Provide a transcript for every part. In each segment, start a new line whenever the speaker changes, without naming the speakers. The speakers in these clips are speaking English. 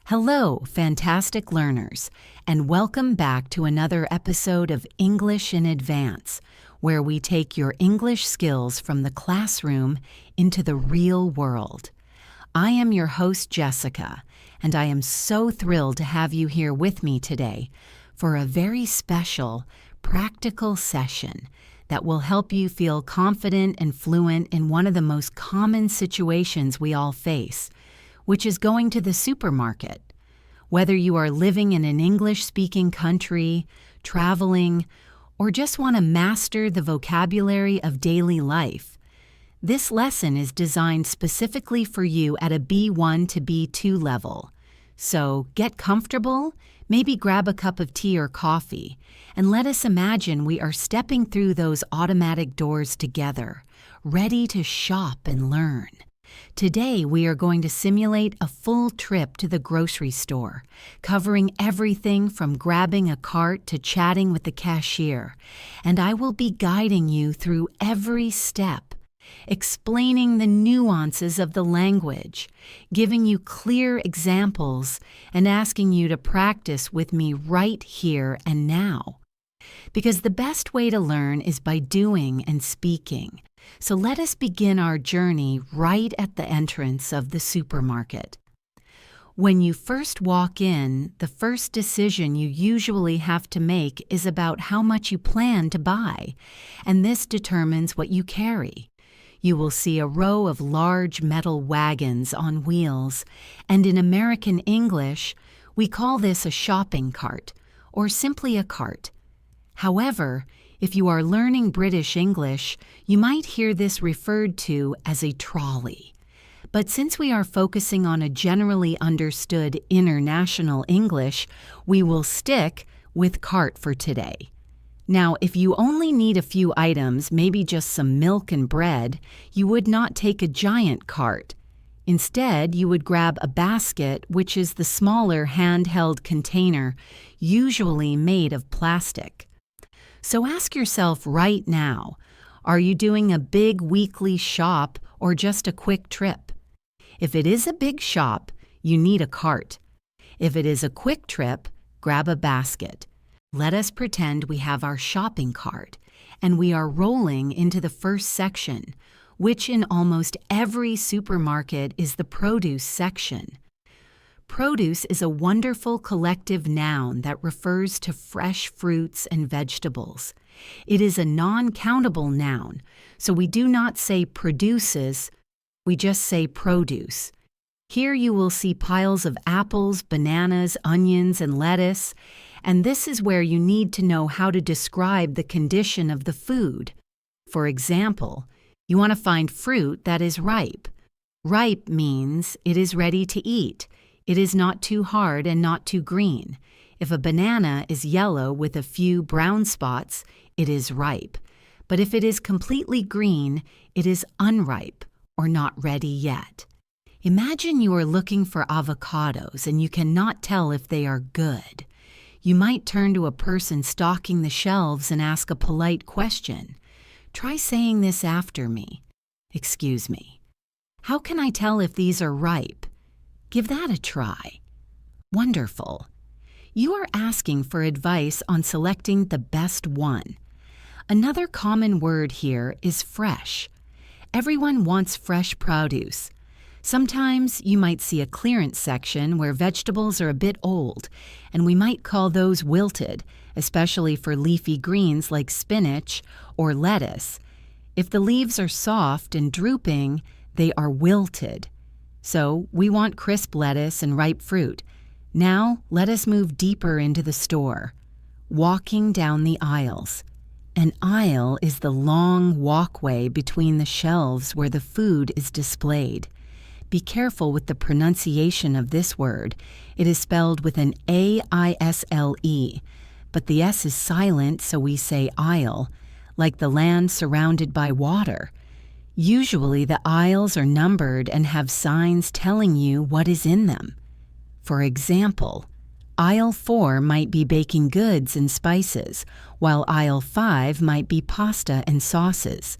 Hello, fantastic learners, and welcome back to another episode of English in Advance, where we take your English skills from the classroom into the real world. I am your host, Jessica, and I am so thrilled to have you here with me today for a very special, practical session that will help you feel confident and fluent in one of the most common situations we all face, which is going to the supermarket. Whether you are living in an English-speaking country, traveling, or just want to master the vocabulary of daily life, this lesson is designed specifically for you at a B1 to B2 level. So get comfortable, maybe grab a cup of tea or coffee, and let us imagine we are stepping through those automatic doors together, ready to shop and learn. Today, we are going to simulate a full trip to the grocery store, covering everything from grabbing a cart to chatting with the cashier, and I will be guiding you through every step, explaining the nuances of the language, giving you clear examples, and asking you to practice with me right here and now. Because the best way to learn is by doing and speaking. So let us begin our journey right at the entrance of the supermarket. When you first walk in, the first decision you usually have to make is about how much you plan to buy, and this determines what you carry. You will see a row of large metal wagons on wheels, and in American English, we call this a shopping cart, or simply a cart. However, if you are learning British English, you might hear this referred to as a trolley. But since we are focusing on a generally understood international English, we will stick with cart for today. Now, if you only need a few items, maybe just some milk and bread, you would not take a giant cart. Instead, you would grab a basket, which is the smaller handheld container, usually made of plastic. So ask yourself right now, are you doing a big weekly shop or just a quick trip? If it is a big shop, you need a cart. If it is a quick trip, grab a basket. Let us pretend we have our shopping cart and we are rolling into the first section, which in almost every supermarket is the produce section. Produce is a wonderful collective noun that refers to fresh fruits and vegetables. It is a non-countable noun, so we do not say produces, we just say produce. Here you will see piles of apples, bananas, onions, and lettuce, and this is where you need to know how to describe the condition of the food. For example, you want to find fruit that is ripe. Ripe means it is ready to eat. It is not too hard and not too green. If a banana is yellow with a few brown spots, it is ripe. But if it is completely green, it is unripe or not ready yet. Imagine you are looking for avocados and you cannot tell if they are good. You might turn to a person stocking the shelves and ask a polite question. Try saying this after me. Excuse me. How can I tell if these are ripe? Give that a try. Wonderful. You are asking for advice on selecting the best one. Another common word here is fresh. Everyone wants fresh produce. Sometimes you might see a clearance section where vegetables are a bit old, and we might call those wilted, especially for leafy greens like spinach or lettuce. If the leaves are soft and drooping, they are wilted. So we want crisp lettuce and ripe fruit. Now let us move deeper into the store. Walking down the aisles. An aisle is the long walkway between the shelves where the food is displayed. Be careful with the pronunciation of this word. It is spelled with an A-I-S-L-E, but the S is silent, so we say aisle, like the land surrounded by water. Usually the aisles are numbered and have signs telling you what is in them. For example, aisle 4 might be baking goods and spices, while aisle 5 might be pasta and sauces.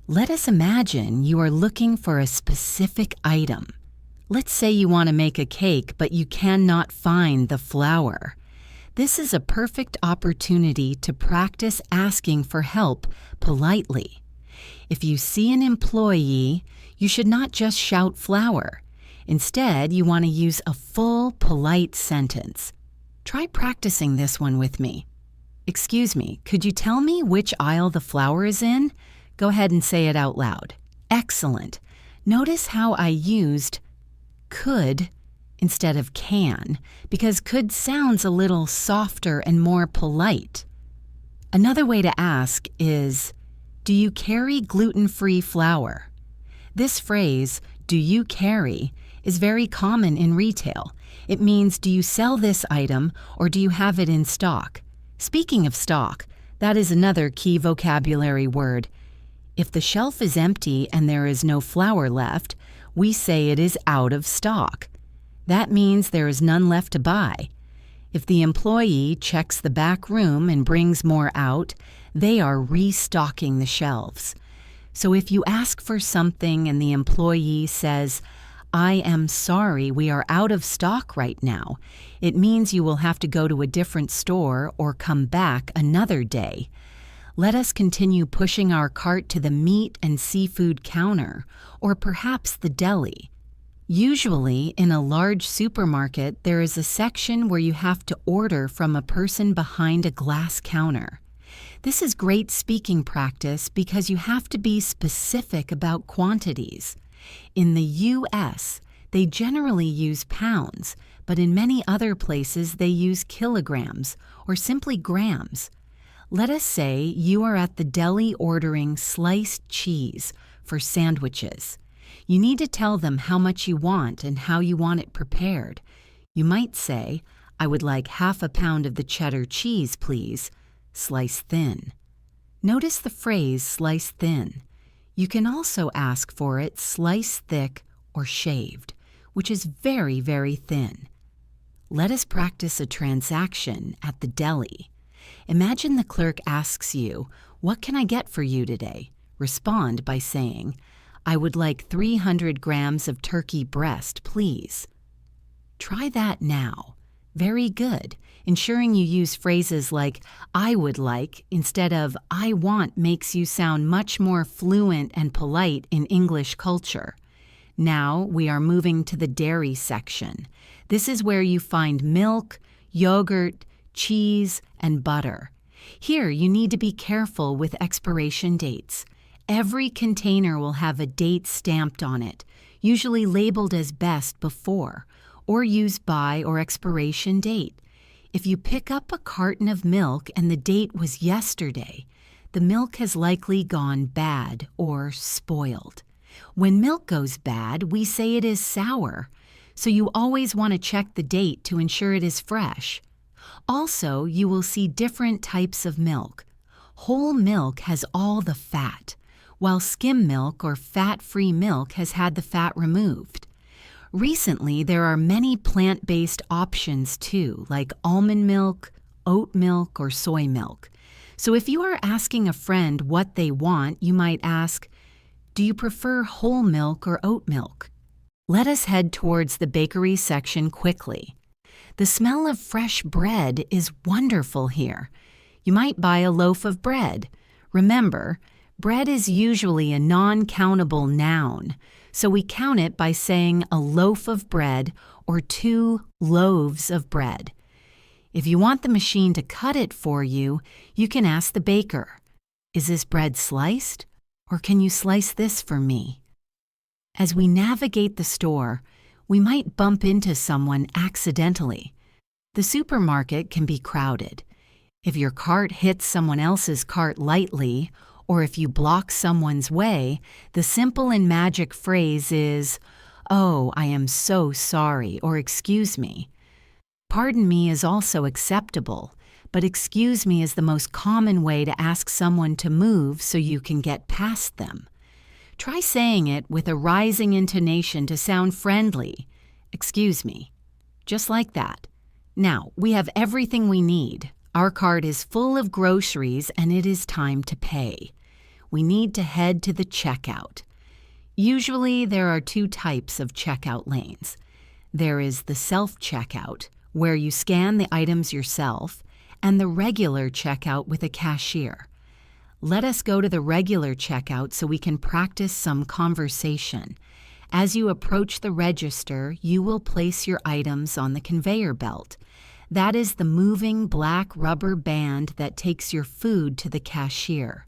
Let us imagine you are looking for a specific item. Let's say you want to make a cake, but you cannot find the flour. This is a perfect opportunity to practice asking for help politely. If you see an employee, you should not just shout flour. Instead, you want to use a full, polite sentence. Try practicing this one with me. Excuse me, could you tell me which aisle the flour is in? Go ahead and say it out loud. Excellent. Notice how I used could instead of can, because could sounds a little softer and more polite. Another way to ask is, do you carry gluten-free flour? This phrase, do you carry, is very common in retail. It means, do you sell this item or do you have it in stock? Speaking of stock, that is another key vocabulary word. If the shelf is empty and there is no flour left, we say it is out of stock. That means there is none left to buy. If the employee checks the back room and brings more out, they are restocking the shelves. So if you ask for something and the employee says, I am sorry, we are out of stock right now, it means you will have to go to a different store or come back another day. Let us continue pushing our cart to the meat and seafood counter, or perhaps the deli. Usually, in a large supermarket, there is a section where you have to order from a person behind a glass counter. This is great speaking practice because you have to be specific about quantities. In the U.S., they generally use pounds, but in many other places they use kilograms or simply grams. Let us say you are at the deli ordering sliced cheese for sandwiches. You need to tell them how much you want and how you want it prepared. You might say, I would like half a pound of the cheddar cheese, please. Slice thin. Notice the phrase slice thin. You can also ask for it slice thick or shaved, which is very, very thin. Let us practice a transaction at the deli. Imagine the clerk asks you, what can I get for you today? Respond by saying, I would like 300 grams of turkey breast, please. Try that now. Very good. Ensuring you use phrases like I would like instead of I want makes you sound much more fluent and polite in English culture. Now we are moving to the dairy section. This is where you find milk, yogurt, cheese, and butter. Here you need to be careful with expiration dates. Every container will have a date stamped on it, usually labeled as best before, or use by or expiration date. If you pick up a carton of milk and the date was yesterday, the milk has likely gone bad or spoiled. When milk goes bad, we say it is sour, so you always want to check the date to ensure it is fresh. Also, you will see different types of milk. Whole milk has all the fat, while skim milk or fat-free milk has had the fat removed. Recently, there are many plant-based options too, like almond milk, oat milk, or soy milk. So if you are asking a friend what they want, you might ask, do you prefer whole milk or oat milk? Let us head towards the bakery section quickly. The smell of fresh bread is wonderful here. You might buy a loaf of bread. Remember, bread is usually a non-countable noun, so we count it by saying a loaf of bread or 2 loaves of bread. If you want the machine to cut it for you, you can ask the baker, is this bread sliced, or can you slice this for me? As we navigate the store, we might bump into someone accidentally. The supermarket can be crowded. If your cart hits someone else's cart lightly, or if you block someone's way, the simple and magic phrase is, oh, I am so sorry, or excuse me. Pardon me is also acceptable, but excuse me is the most common way to ask someone to move so you can get past them. Try saying it with a rising intonation to sound friendly. Excuse me. Just like that. Now, we have everything we need. Our cart is full of groceries and it is time to pay. We need to head to the checkout. Usually, there are two types of checkout lanes. There is the self-checkout, where you scan the items yourself, and the regular checkout with a cashier. Let us go to the regular checkout so we can practice some conversation. As you approach the register, you will place your items on the conveyor belt. That is the moving black rubber band that takes your food to the cashier.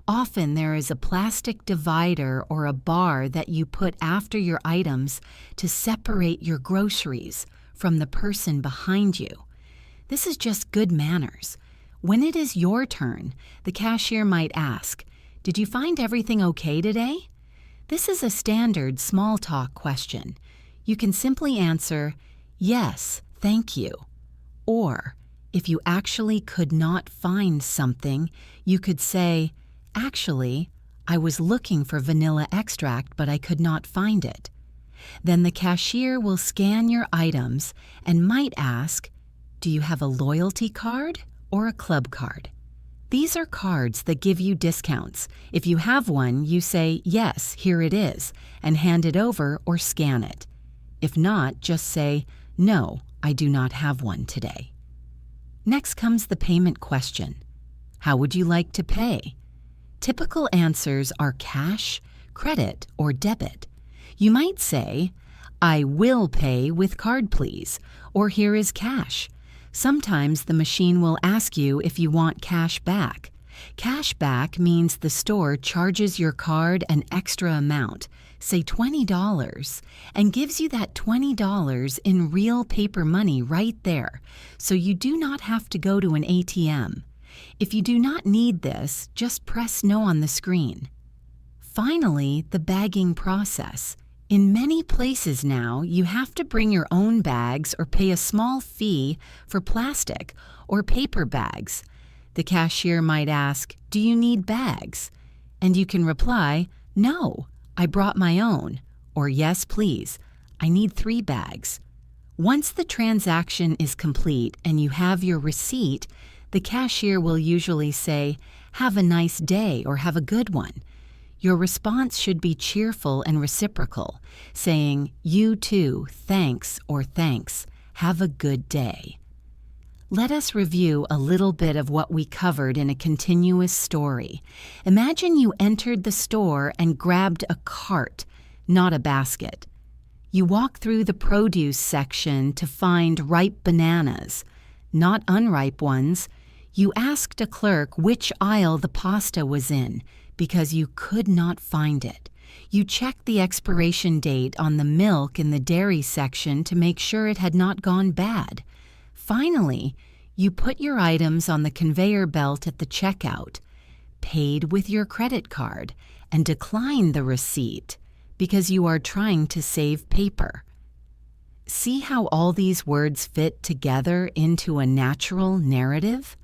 Often there is a plastic divider or a bar that you put after your items to separate your groceries from the person behind you. This is just good manners. When it is your turn, the cashier might ask, "Did you find everything okay today?" This is a standard small talk question. You can simply answer, "Yes, thank you." Or, if you actually could not find something, you could say, "Actually, I was looking for vanilla extract, but I could not find it." Then the cashier will scan your items and might ask, "Do you have a loyalty card or a club card?" These are cards that give you discounts. If you have one, you say, "Yes, here it is," and hand it over or scan it. If not, just say, "No, I do not have one today." Next comes the payment question. How would you like to pay? Typical answers are cash, credit, or debit. You might say, "I will pay with card, please," or "Here is cash." Sometimes the machine will ask you if you want cash back. Cash back means the store charges your card an extra amount, say $20, and gives you that $20 in real paper money right there, so you do not have to go to an ATM. If you do not need this, just press no on the screen. Finally, the bagging process. In many places now, you have to bring your own bags or pay a small fee for plastic or paper bags. The cashier might ask, "Do you need bags?" And you can reply, "No, I brought my own," or "Yes, please, I need 3 bags." Once the transaction is complete and you have your receipt, the cashier will usually say, "Have a nice day," or "Have a good one." Your response should be cheerful and reciprocal, saying, "You too, thanks," or "Thanks, have a good day." Let us review a little bit of what we covered in a continuous story. Imagine you entered the store and grabbed a cart, not a basket. You walk through the produce section to find ripe bananas, not unripe ones. You asked a clerk which aisle the pasta was in because you could not find it. You checked the expiration date on the milk in the dairy section to make sure it had not gone bad. Finally, you put your items on the conveyor belt at the checkout, paid with your credit card, and declined the receipt because you are trying to save paper. See how all these words fit together into a natural narrative?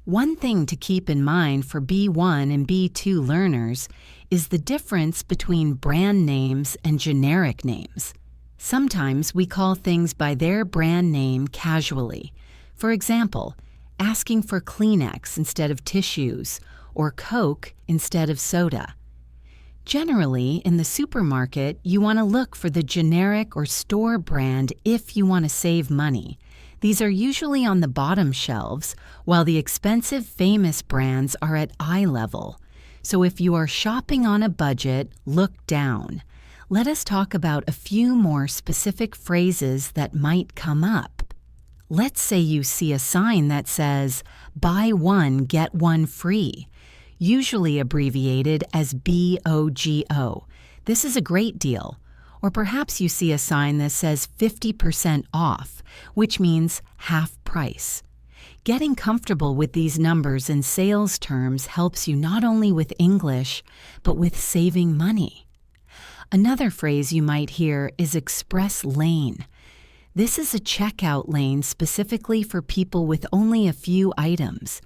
One thing to keep in mind for B1 and B2 learners is the difference between brand names and generic names. Sometimes we call things by their brand name casually. For example, asking for Kleenex instead of tissues, or Coke instead of soda. Generally, in the supermarket, you want to look for the generic or store brand if you want to save money. These are usually on the bottom shelves, while the expensive famous brands are at eye level. So if you are shopping on a budget, look down. Let us talk about a few more specific phrases that might come up. Let's say you see a sign that says, "Buy one, get one free," usually abbreviated as BOGO. This is a great deal. Or perhaps you see a sign that says 50% off, which means half price. Getting comfortable with these numbers in sales terms helps you not only with English, but with saving money. Another phrase you might hear is express lane. This is a checkout lane specifically for people with only a few items.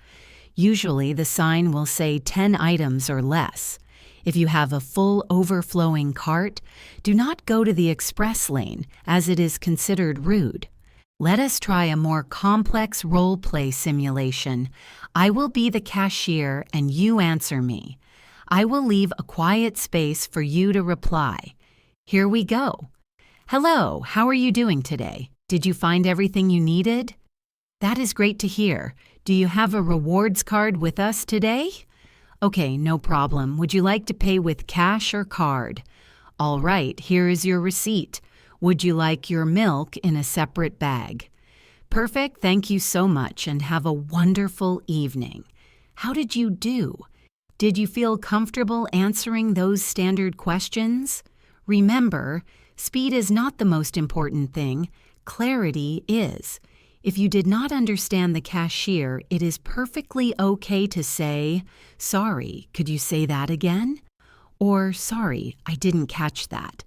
Usually the sign will say 10 items or less. If you have a full overflowing cart, do not go to the express lane, as it is considered rude. Let us try a more complex role-play simulation. I will be the cashier and you answer me. I will leave a quiet space for you to reply. Here we go. Hello, how are you doing today? Did you find everything you needed? That is great to hear. Do you have a rewards card with us today? Okay, no problem. Would you like to pay with cash or card? All right, here is your receipt. Would you like your milk in a separate bag? Perfect, thank you so much, and have a wonderful evening. How did you do? Did you feel comfortable answering those standard questions? Remember, speed is not the most important thing. Clarity is. If you did not understand the cashier, it is perfectly okay to say, "Sorry, could you say that again?" Or, "Sorry, I didn't catch that."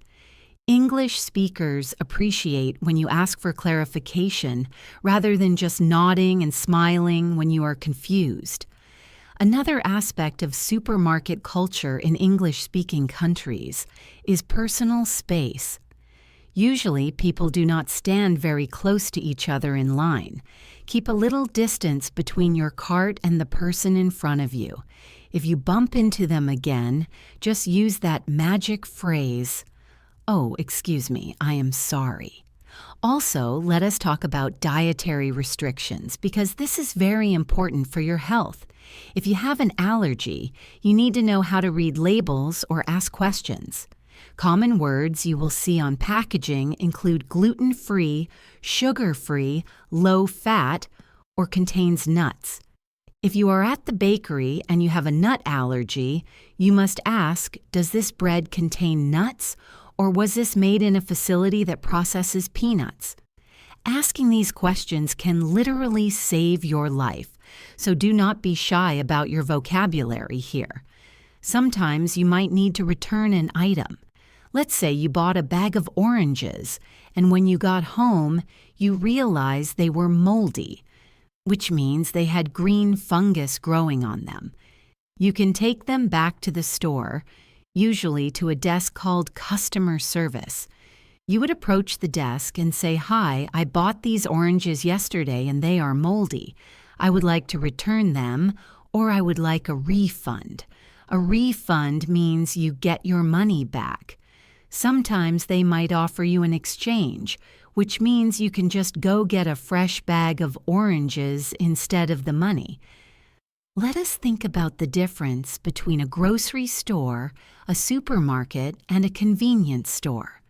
English speakers appreciate when you ask for clarification rather than just nodding and smiling when you are confused. Another aspect of supermarket culture in English-speaking countries is personal space. Usually, people do not stand very close to each other in line. Keep a little distance between your cart and the person in front of you. If you bump into them again, just use that magic phrase, "Oh, excuse me, I am sorry." Also, let us talk about dietary restrictions because this is very important for your health. If you have an allergy, you need to know how to read labels or ask questions. Common words you will see on packaging include gluten-free, sugar-free, low-fat, or contains nuts. If you are at the bakery and you have a nut allergy, you must ask, does this bread contain nuts, or was this made in a facility that processes peanuts? Asking these questions can literally save your life, so do not be shy about your vocabulary here. Sometimes you might need to return an item. Let's say you bought a bag of oranges, and when you got home, you realized they were moldy, which means they had green fungus growing on them. You can take them back to the store, usually to a desk called customer service. You would approach the desk and say, "Hi, I bought these oranges yesterday and they are moldy. I would like to return them, or I would like a refund." A refund means you get your money back. Sometimes they might offer you an exchange, which means you can just go get a fresh bag of oranges instead of the money. Let us think about the difference between a grocery store, a supermarket, and a convenience store.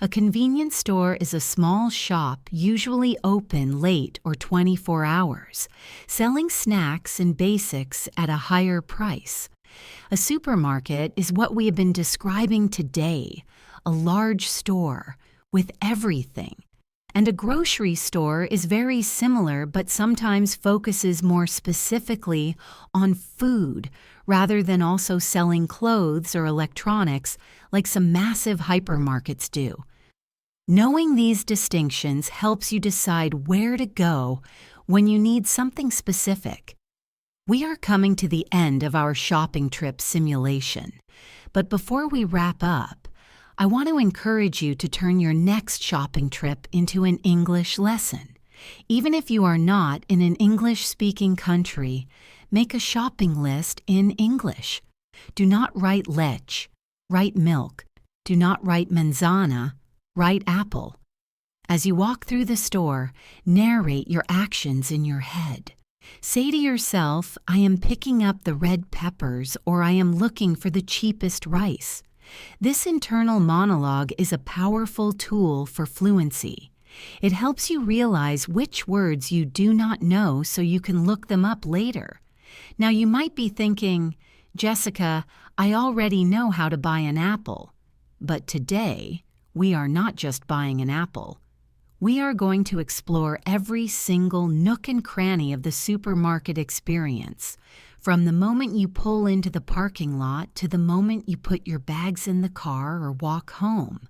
A convenience store is a small shop usually open late or 24 hours, selling snacks and basics at a higher price. A supermarket is what we have been describing today, a large store with everything. And a grocery store is very similar but sometimes focuses more specifically on food rather than also selling clothes or electronics like some massive hypermarkets do. Knowing these distinctions helps you decide where to go when you need something specific. We are coming to the end of our shopping trip simulation, but before we wrap up, I want to encourage you to turn your next shopping trip into an English lesson. Even if you are not in an English-speaking country, make a shopping list in English. Do not write lech, write milk. Do not write manzana, write apple. As you walk through the store, narrate your actions in your head. Say to yourself, "I am picking up the red peppers," or "I am looking for the cheapest rice." This internal monologue is a powerful tool for fluency. It helps you realize which words you do not know so you can look them up later. Now you might be thinking, "Jessica, I already know how to buy an apple." But today, we are not just buying an apple. We are going to explore every single nook and cranny of the supermarket experience, from the moment you pull into the parking lot to the moment you put your bags in the car or walk home.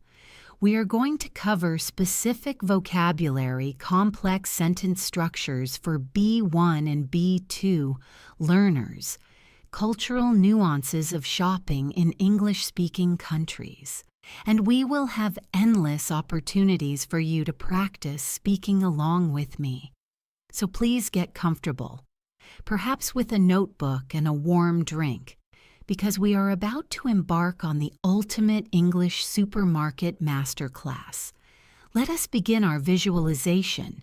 We are going to cover specific vocabulary, complex sentence structures for B1 and B2 learners, cultural nuances of shopping in English-speaking countries. And we will have endless opportunities for you to practice speaking along with me. So please get comfortable, perhaps with a notebook and a warm drink. because we are about to embark on the ultimate English supermarket masterclass. Let us begin our visualization.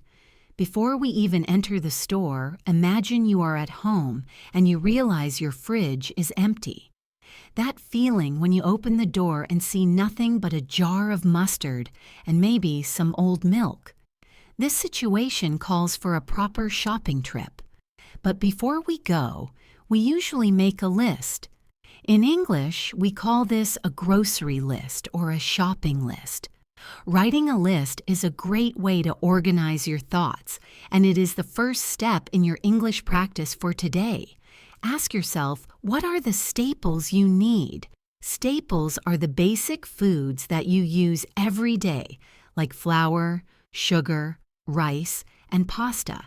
Before we even enter the store, imagine you are at home and you realize your fridge is empty. That feeling when you open the door and see nothing but a jar of mustard and maybe some old milk. This situation calls for a proper shopping trip. But before we go, we usually make a list. In English, we call this a grocery list or a shopping list. Writing a list is a great way to organize your thoughts, and it is the first step in your English practice for today. Ask yourself, what are the staples you need? Staples are the basic foods that you use every day, like flour, sugar, rice, and pasta.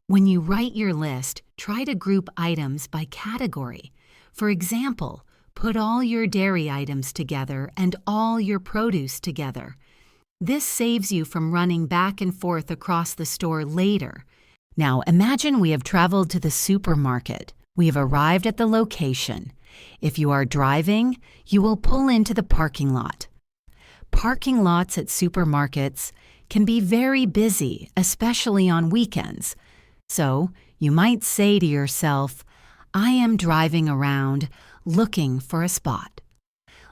When you write your list, try to group items by category. For example, put all your dairy items together and all your produce together. This saves you from running back and forth across the store later. Now imagine we have traveled to the supermarket. We have arrived at the location. If you are driving, you will pull into the parking lot. Parking lots at supermarkets can be very busy, especially on weekends. So you might say to yourself, I am driving around looking for a spot.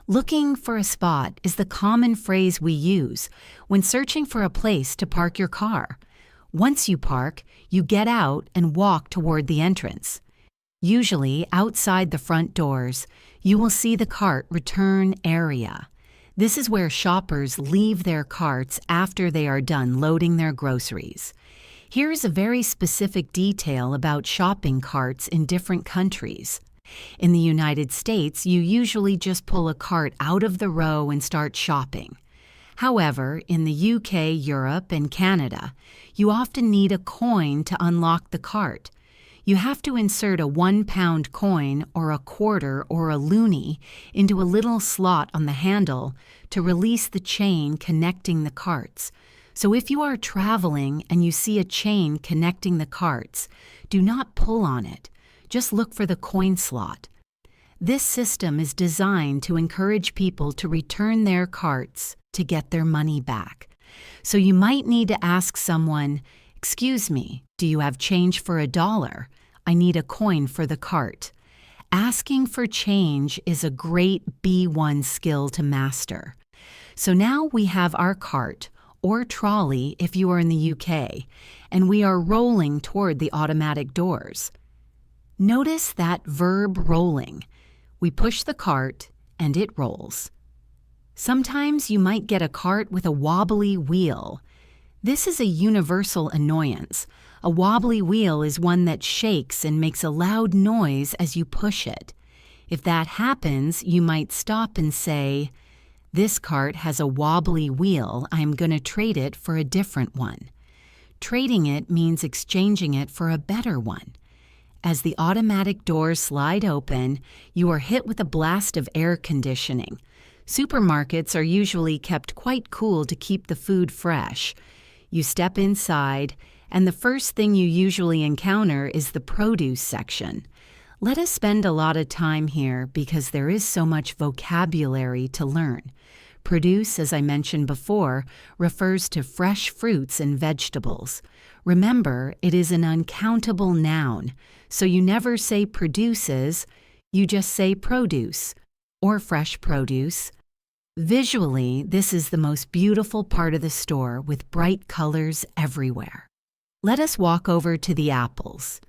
Looking for a spot is the common phrase we use when searching for a place to park your car. Once you park, you get out and walk toward the entrance. Usually, outside the front doors, you will see the cart return area. This is where shoppers leave their carts after they are done loading their groceries. Here is a very specific detail about shopping carts in different countries. In the United States, you usually just pull a cart out of the row and start shopping. However, in the UK, Europe, and Canada, you often need a coin to unlock the cart. You have to insert a 1-pound coin or a quarter or a loonie into a little slot on the handle to release the chain connecting the carts. So if you are traveling and you see a chain connecting the carts, do not pull on it. Just look for the coin slot. This system is designed to encourage people to return their carts to get their money back. So you might need to ask someone, "Excuse me, do you have change for $1? I need a coin for the cart." Asking for change is a great B1 skill to master. So now we have our cart, or trolley if you are in the UK, and we are rolling toward the automatic doors. Notice that verb rolling. We push the cart and it rolls. Sometimes you might get a cart with a wobbly wheel. This is a universal annoyance. A wobbly wheel is one that shakes and makes a loud noise as you push it. If that happens, you might stop and say, "This cart has a wobbly wheel. I'm going to trade it for a different one." Trading it means exchanging it for a better one. As the automatic doors slide open, you are hit with a blast of air conditioning. Supermarkets are usually kept quite cool to keep the food fresh. You step inside, and the first thing you usually encounter is the produce section. Let us spend a lot of time here because there is so much vocabulary to learn. Produce, as I mentioned before, refers to fresh fruits and vegetables. Remember, it is an uncountable noun, so you never say produces, you just say produce, or fresh produce. Visually, this is the most beautiful part of the store with bright colors everywhere. Let us walk over to the apples.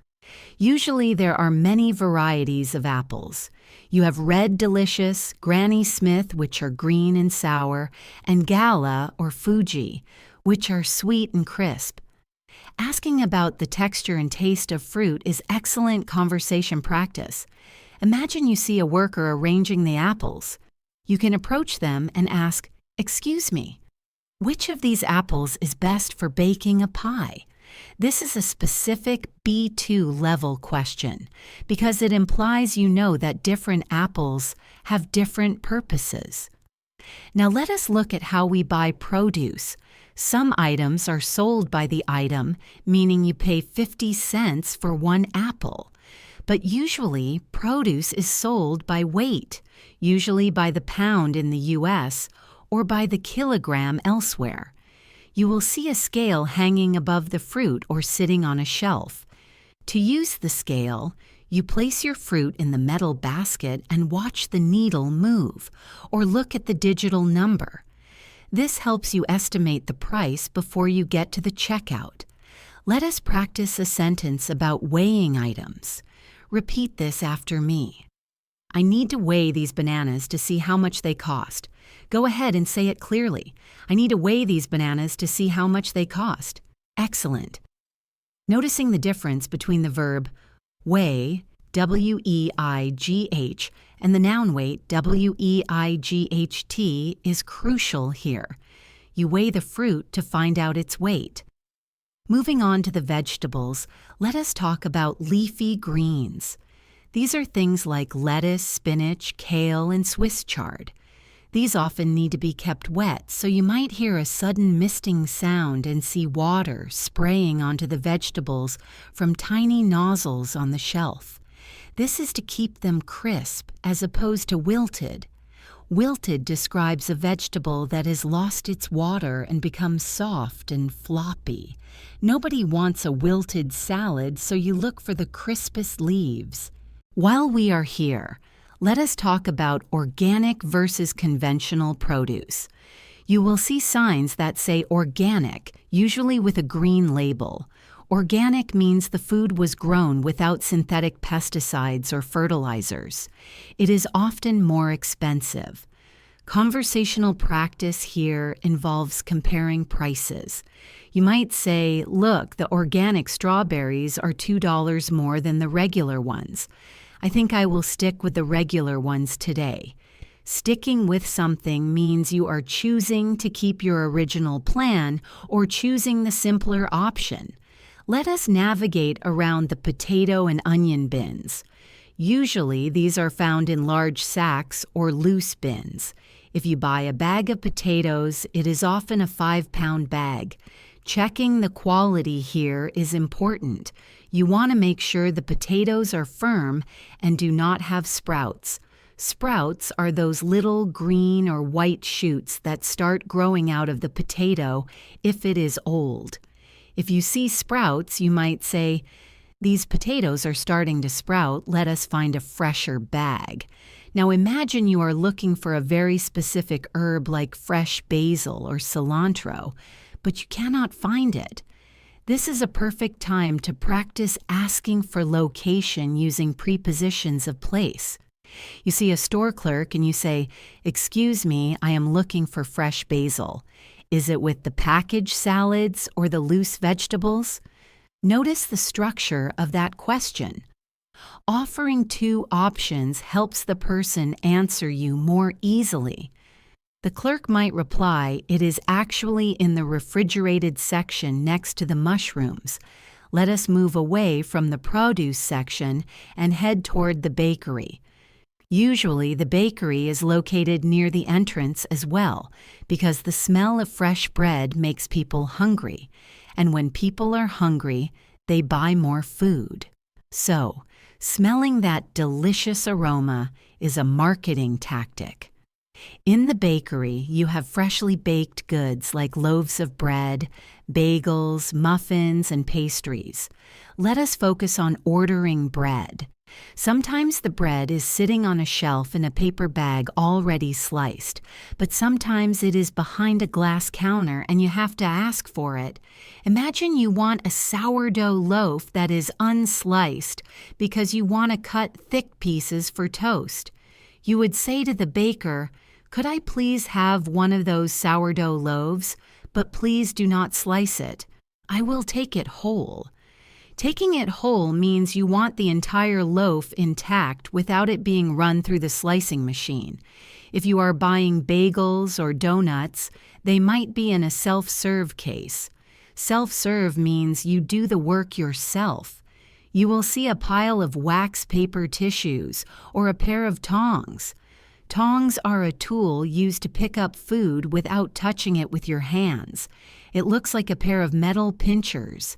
Usually there are many varieties of apples. You have Red Delicious, Granny Smith, which are green and sour, and Gala or Fuji, which are sweet and crisp. Asking about the texture and taste of fruit is excellent conversation practice. Imagine you see a worker arranging the apples. You can approach them and ask, "Excuse me, which of these apples is best for baking a pie?" This is a specific B2 level question because it implies you know that different apples have different purposes. Now let us look at how we buy produce. Some items are sold by the item, meaning you pay 50 cents for one apple. But usually, produce is sold by weight, usually by the pound in the US or by the kilogram elsewhere. You will see a scale hanging above the fruit or sitting on a shelf. To use the scale, you place your fruit in the metal basket and watch the needle move, or look at the digital number. This helps you estimate the price before you get to the checkout. Let us practice a sentence about weighing items. Repeat this after me. I need to weigh these bananas to see how much they cost. Go ahead and say it clearly. I need to weigh these bananas to see how much they cost. Excellent. Noticing the difference between the verb weigh, W-E-I-G-H, and the noun weight, W-E-I-G-H-T, is crucial here. You weigh the fruit to find out its weight. Moving on to the vegetables, let us talk about leafy greens. These are things like lettuce, spinach, kale, and Swiss chard. These often need to be kept wet, so you might hear a sudden misting sound and see water spraying onto the vegetables from tiny nozzles on the shelf. This is to keep them crisp as opposed to wilted. Wilted describes a vegetable that has lost its water and becomes soft and floppy. Nobody wants a wilted salad, so you look for the crispest leaves. While we are here, let us talk about organic versus conventional produce. You will see signs that say organic, usually with a green label. Organic means the food was grown without synthetic pesticides or fertilizers. It is often more expensive. Conversational practice here involves comparing prices. You might say, look, the organic strawberries are $2 more than the regular ones. I think I will stick with the regular ones today. Sticking with something means you are choosing to keep your original plan or choosing the simpler option. Let us navigate around the potato and onion bins. Usually, these are found in large sacks or loose bins. If you buy a bag of potatoes, it is often a 5-pound bag. Checking the quality here is important. You want to make sure the potatoes are firm and do not have sprouts. Sprouts are those little green or white shoots that start growing out of the potato if it is old. If you see sprouts, you might say, "These potatoes are starting to sprout, let us find a fresher bag." Now imagine you are looking for a very specific herb like fresh basil or cilantro, but you cannot find it. This is a perfect time to practice asking for location using prepositions of place. You see a store clerk and you say, "Excuse me, I am looking for fresh basil." Is it with the packaged salads or the loose vegetables? Notice the structure of that question. Offering two options helps the person answer you more easily. The clerk might reply, "It is actually in the refrigerated section next to the mushrooms. Let us move away from the produce section and head toward the bakery." Usually, the bakery is located near the entrance as well, because the smell of fresh bread makes people hungry, and when people are hungry, they buy more food. So, smelling that delicious aroma is a marketing tactic. In the bakery, you have freshly baked goods like loaves of bread, bagels, muffins, and pastries. Let us focus on ordering bread. Sometimes the bread is sitting on a shelf in a paper bag already sliced, but sometimes it is behind a glass counter and you have to ask for it. Imagine you want a sourdough loaf that is unsliced because you want to cut thick pieces for toast. You would say to the baker, "Could I please have one of those sourdough loaves, but please do not slice it. I will take it whole." Taking it whole means you want the entire loaf intact without it being run through the slicing machine. If you are buying bagels or donuts, they might be in a self-serve case. Self-serve means you do the work yourself. You will see a pile of wax paper tissues or a pair of tongs. Tongs are a tool used to pick up food without touching it with your hands. It looks like a pair of metal pinchers.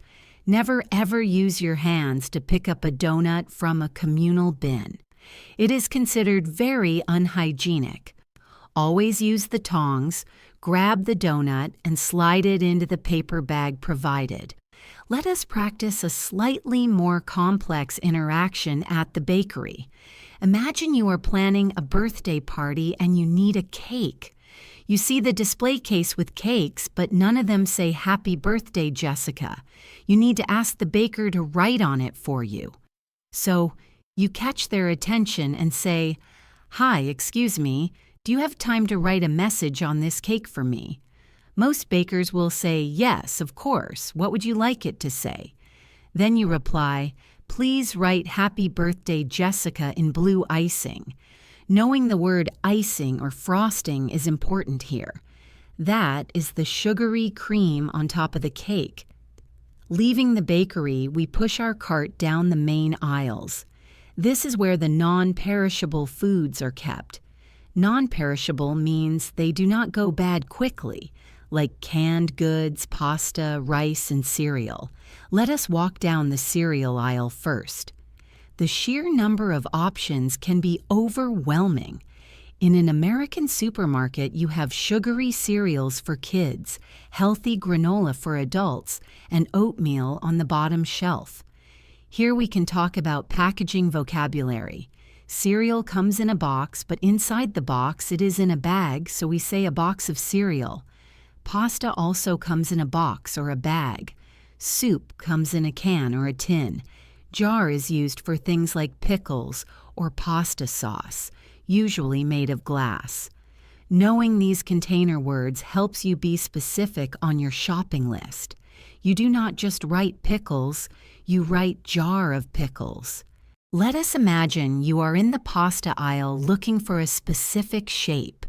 Never ever use your hands to pick up a donut from a communal bin. It is considered very unhygienic. Always use the tongs, grab the donut, and slide it into the paper bag provided. Let us practice a slightly more complex interaction at the bakery. Imagine you are planning a birthday party and you need a cake. You see the display case with cakes, but none of them say Happy Birthday, Jessica. You need to ask the baker to write on it for you. So, you catch their attention and say, "Hi, excuse me, do you have time to write a message on this cake for me?" Most bakers will say, "Yes, of course. What would you like it to say?" Then you reply, "Please write Happy Birthday, Jessica in blue icing." Knowing the word icing or frosting is important here. That is the sugary cream on top of the cake. Leaving the bakery, we push our cart down the main aisles. This is where the non-perishable foods are kept. Non-perishable means they do not go bad quickly, like canned goods, pasta, rice, and cereal. Let us walk down the cereal aisle first. The sheer number of options can be overwhelming. In an American supermarket, you have sugary cereals for kids, healthy granola for adults, and oatmeal on the bottom shelf. Here we can talk about packaging vocabulary. Cereal comes in a box, but inside the box it is in a bag, so we say a box of cereal. Pasta also comes in a box or a bag. Soup comes in a can or a tin. Jar is used for things like pickles or pasta sauce, usually made of glass. Knowing these container words helps you be specific on your shopping list. You do not just write pickles, you write jar of pickles. Let us imagine you are in the pasta aisle looking for a specific shape.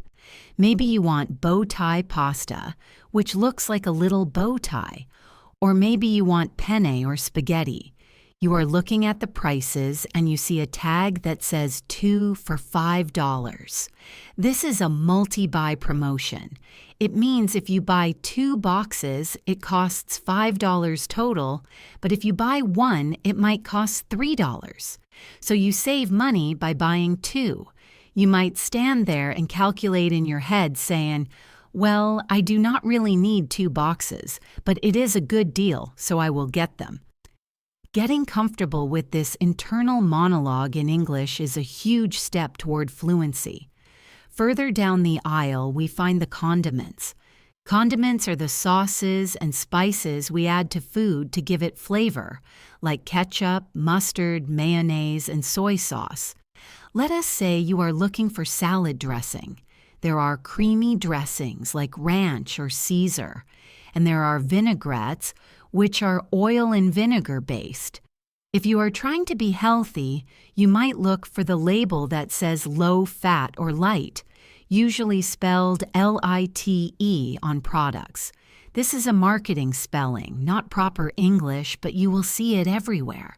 Maybe you want bow tie pasta, which looks like a little bow tie. Or maybe you want penne or spaghetti. You are looking at the prices and you see a tag that says 2 for $5. This is a multi-buy promotion. It means if you buy 2 boxes, it costs $5 total, but if you buy 1, it might cost $3. So you save money by buying 2. You might stand there and calculate in your head saying, "Well, I do not really need 2 boxes, but it is a good deal, so I will get them." Getting comfortable with this internal monologue in English is a huge step toward fluency. Further down the aisle, we find the condiments. Condiments are the sauces and spices we add to food to give it flavor, like ketchup, mustard, mayonnaise, and soy sauce. Let us say you are looking for salad dressing. There are creamy dressings like ranch or Caesar, and there are vinaigrettes, which are oil and vinegar based. If you are trying to be healthy, you might look for the label that says low fat or light, usually spelled LITE on products. This is a marketing spelling, not proper English, but you will see it everywhere.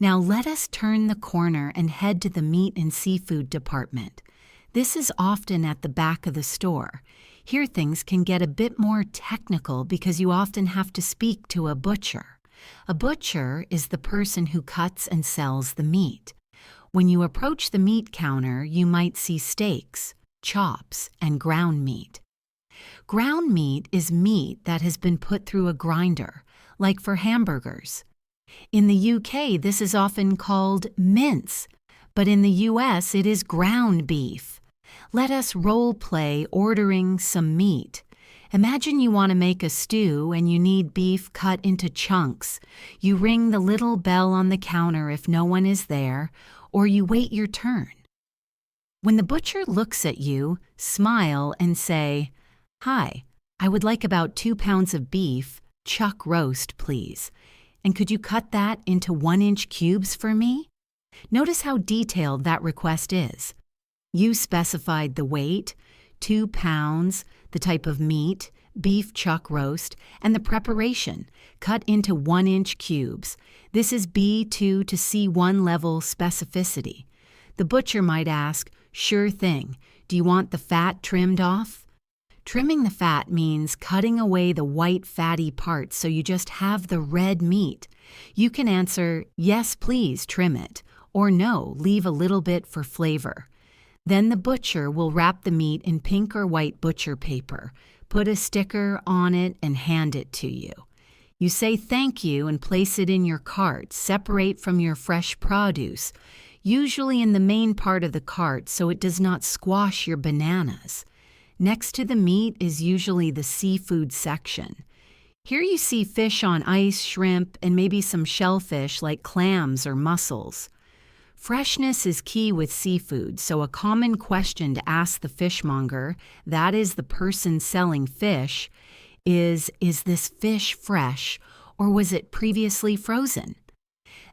Now let us turn the corner and head to the meat and seafood department. This is often at the back of the store. Here things can get a bit more technical because you often have to speak to a butcher. A butcher is the person who cuts and sells the meat. When you approach the meat counter, you might see steaks, chops, and ground meat. Ground meat is meat that has been put through a grinder, like for hamburgers. In the UK, this is often called mince, but in the US, it is ground beef. Let us role play ordering some meat. Imagine you want to make a stew and you need beef cut into chunks. You ring the little bell on the counter if no one is there, or you wait your turn. When the butcher looks at you, smile and say, "Hi, I would like about 2 pounds of beef, chuck roast, please. And could you cut that into 1-inch cubes for me?" Notice how detailed that request is. You specified the weight, 2 pounds, the type of meat, beef chuck roast, and the preparation, cut into 1-inch cubes. This is B2 to C1 level specificity. The butcher might ask, "Sure thing. Do you want the fat trimmed off?" Trimming the fat means cutting away the white fatty parts so you just have the red meat. You can answer, yes, please trim it, or no, leave a little bit for flavor. Then the butcher will wrap the meat in pink or white butcher paper, put a sticker on it, and hand it to you. You say thank you and place it in your cart, separate from your fresh produce, usually in the main part of the cart so it does not squash your bananas. Next to the meat is usually the seafood section. Here you see fish on ice, shrimp, and maybe some shellfish like clams or mussels. Freshness is key with seafood, so a common question to ask the fishmonger, that is the person selling fish, is this fish fresh or was it previously frozen?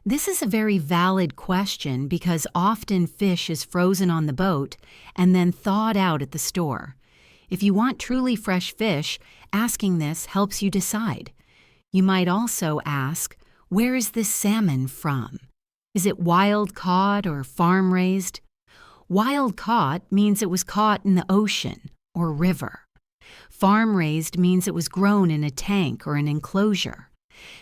This is a very valid question because often fish is frozen on the boat and then thawed out at the store. If you want truly fresh fish, asking this helps you decide. You might also ask, where is this salmon from? Is it wild caught or farm raised? Wild caught means it was caught in the ocean or river. Farm raised means it was grown in a tank or an enclosure.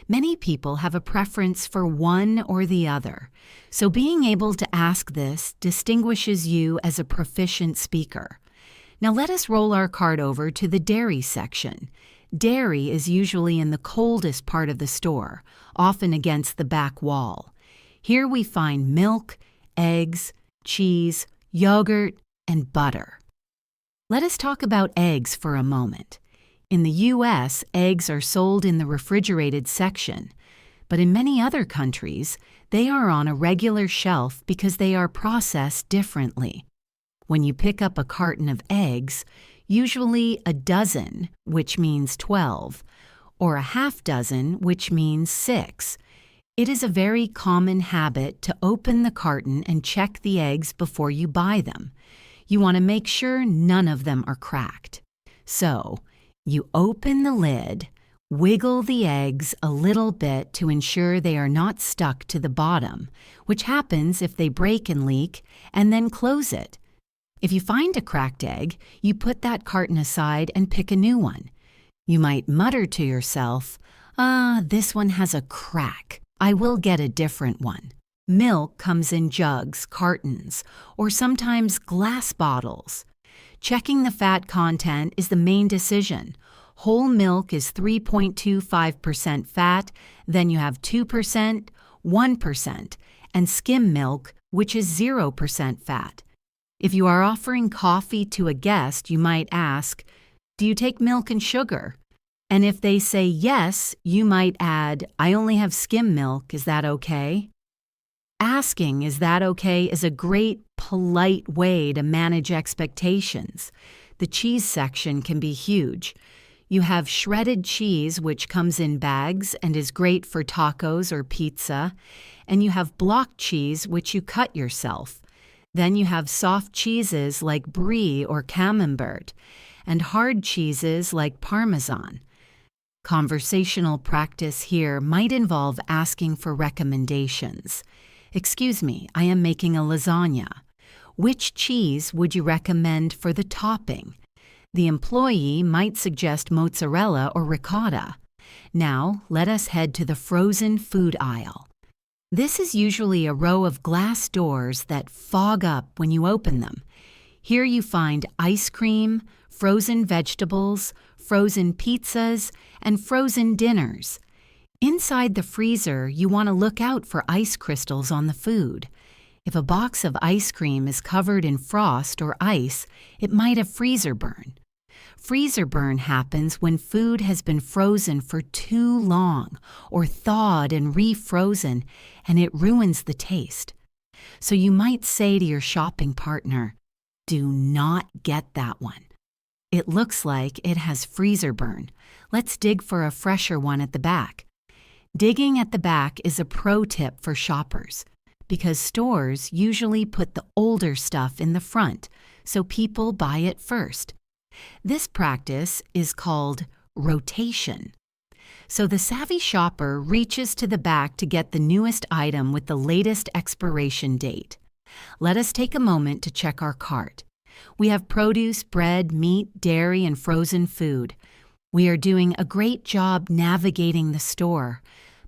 Many people have a preference for one or the other, so being able to ask this distinguishes you as a proficient speaker. Now let us roll our cart over to the dairy section. Dairy is usually in the coldest part of the store, often against the back wall. Here we find milk, eggs, cheese, yogurt, and butter. Let us talk about eggs for a moment. In the U.S., eggs are sold in the refrigerated section, but in many other countries, they are on a regular shelf because they are processed differently. When you pick up a carton of eggs, usually a dozen, which means 12, or a half dozen, which means 6, it is a very common habit to open the carton and check the eggs before you buy them. You want to make sure none of them are cracked. So, you open the lid, wiggle the eggs a little bit to ensure they are not stuck to the bottom, which happens if they break and leak, and then close it. If you find a cracked egg, you put that carton aside and pick a new one. You might mutter to yourself, this one has a crack. I will get a different one. Milk comes in jugs, cartons, or sometimes glass bottles. Checking the fat content is the main decision. Whole milk is 3.25% fat, then you have 2%, 1%, and skim milk, which is 0% fat. If you are offering coffee to a guest, you might ask, do you take milk and sugar? And if they say yes, you might add, I only have skim milk, is that okay? Asking, is that okay, is a great, polite way to manage expectations. The cheese section can be huge. You have shredded cheese, which comes in bags and is great for tacos or pizza, and you have block cheese, which you cut yourself. Then you have soft cheeses like brie or camembert, and hard cheeses like Parmesan. Conversational practice here might involve asking for recommendations. Excuse me, I am making a lasagna. Which cheese would you recommend for the topping? The employee might suggest mozzarella or ricotta. Now, let us head to the frozen food aisle. This is usually a row of glass doors that fog up when you open them. Here you find ice cream, frozen vegetables, frozen pizzas, and frozen dinners. Inside the freezer, you want to look out for ice crystals on the food. If a box of ice cream is covered in frost or ice, it might have freezer burn. Freezer burn happens when food has been frozen for too long or thawed and refrozen, and it ruins the taste. So you might say to your shopping partner, do not get that one. It looks like it has freezer burn. Let's dig for a fresher one at the back. Digging at the back is a pro tip for shoppers because stores usually put the older stuff in the front, so people buy it first. This practice is called rotation. So the savvy shopper reaches to the back to get the newest item with the latest expiration date. Let us take a moment to check our cart. We have produce, bread, meat, dairy, and frozen food. We are doing a great job navigating the store.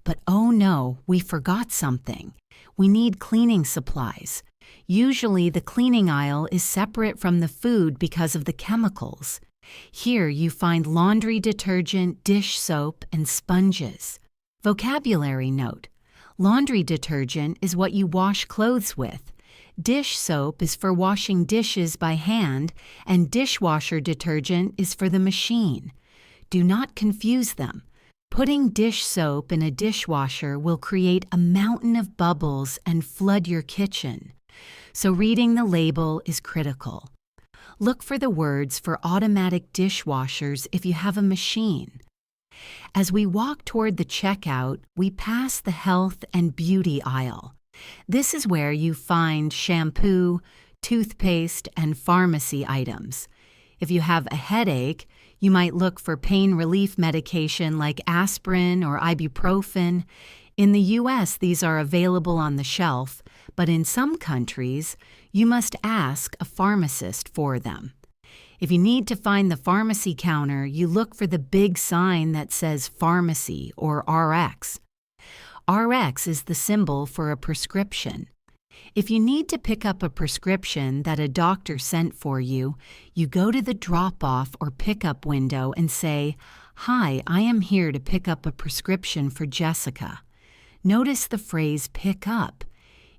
But oh no, we forgot something. We need cleaning supplies. Usually the cleaning aisle is separate from the food because of the chemicals. Here you find laundry detergent, dish soap, and sponges. Vocabulary note: laundry detergent is what you wash clothes with. Dish soap is for washing dishes by hand, and dishwasher detergent is for the machine. Do not confuse them. Putting dish soap in a dishwasher will create a mountain of bubbles and flood your kitchen. So reading the label is critical. Look for the words for automatic dishwashers if you have a machine. As we walk toward the checkout, we pass the health and beauty aisle. This is where you find shampoo, toothpaste, and pharmacy items. If you have a headache, you might look for pain relief medication like aspirin or ibuprofen. In the U.S., these are available on the shelf, but in some countries, you must ask a pharmacist for them. If you need to find the pharmacy counter, you look for the big sign that says pharmacy or RX. RX is the symbol for a prescription. If you need to pick up a prescription that a doctor sent for you, you go to the drop-off or pickup window and say, "Hi, I am here to pick up a prescription for Jessica." Notice the phrase pick up.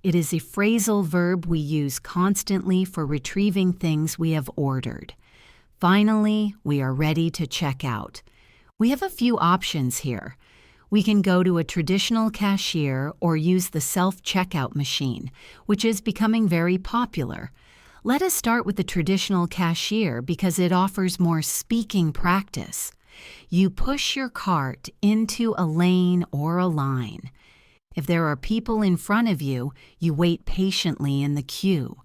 It is a phrasal verb we use constantly for retrieving things we have ordered. Finally, we are ready to check out. We have a few options here. We can go to a traditional cashier or use the self-checkout machine, which is becoming very popular. Let us start with the traditional cashier because it offers more speaking practice. You push your cart into a lane or a line. If there are people in front of you, you wait patiently in the queue.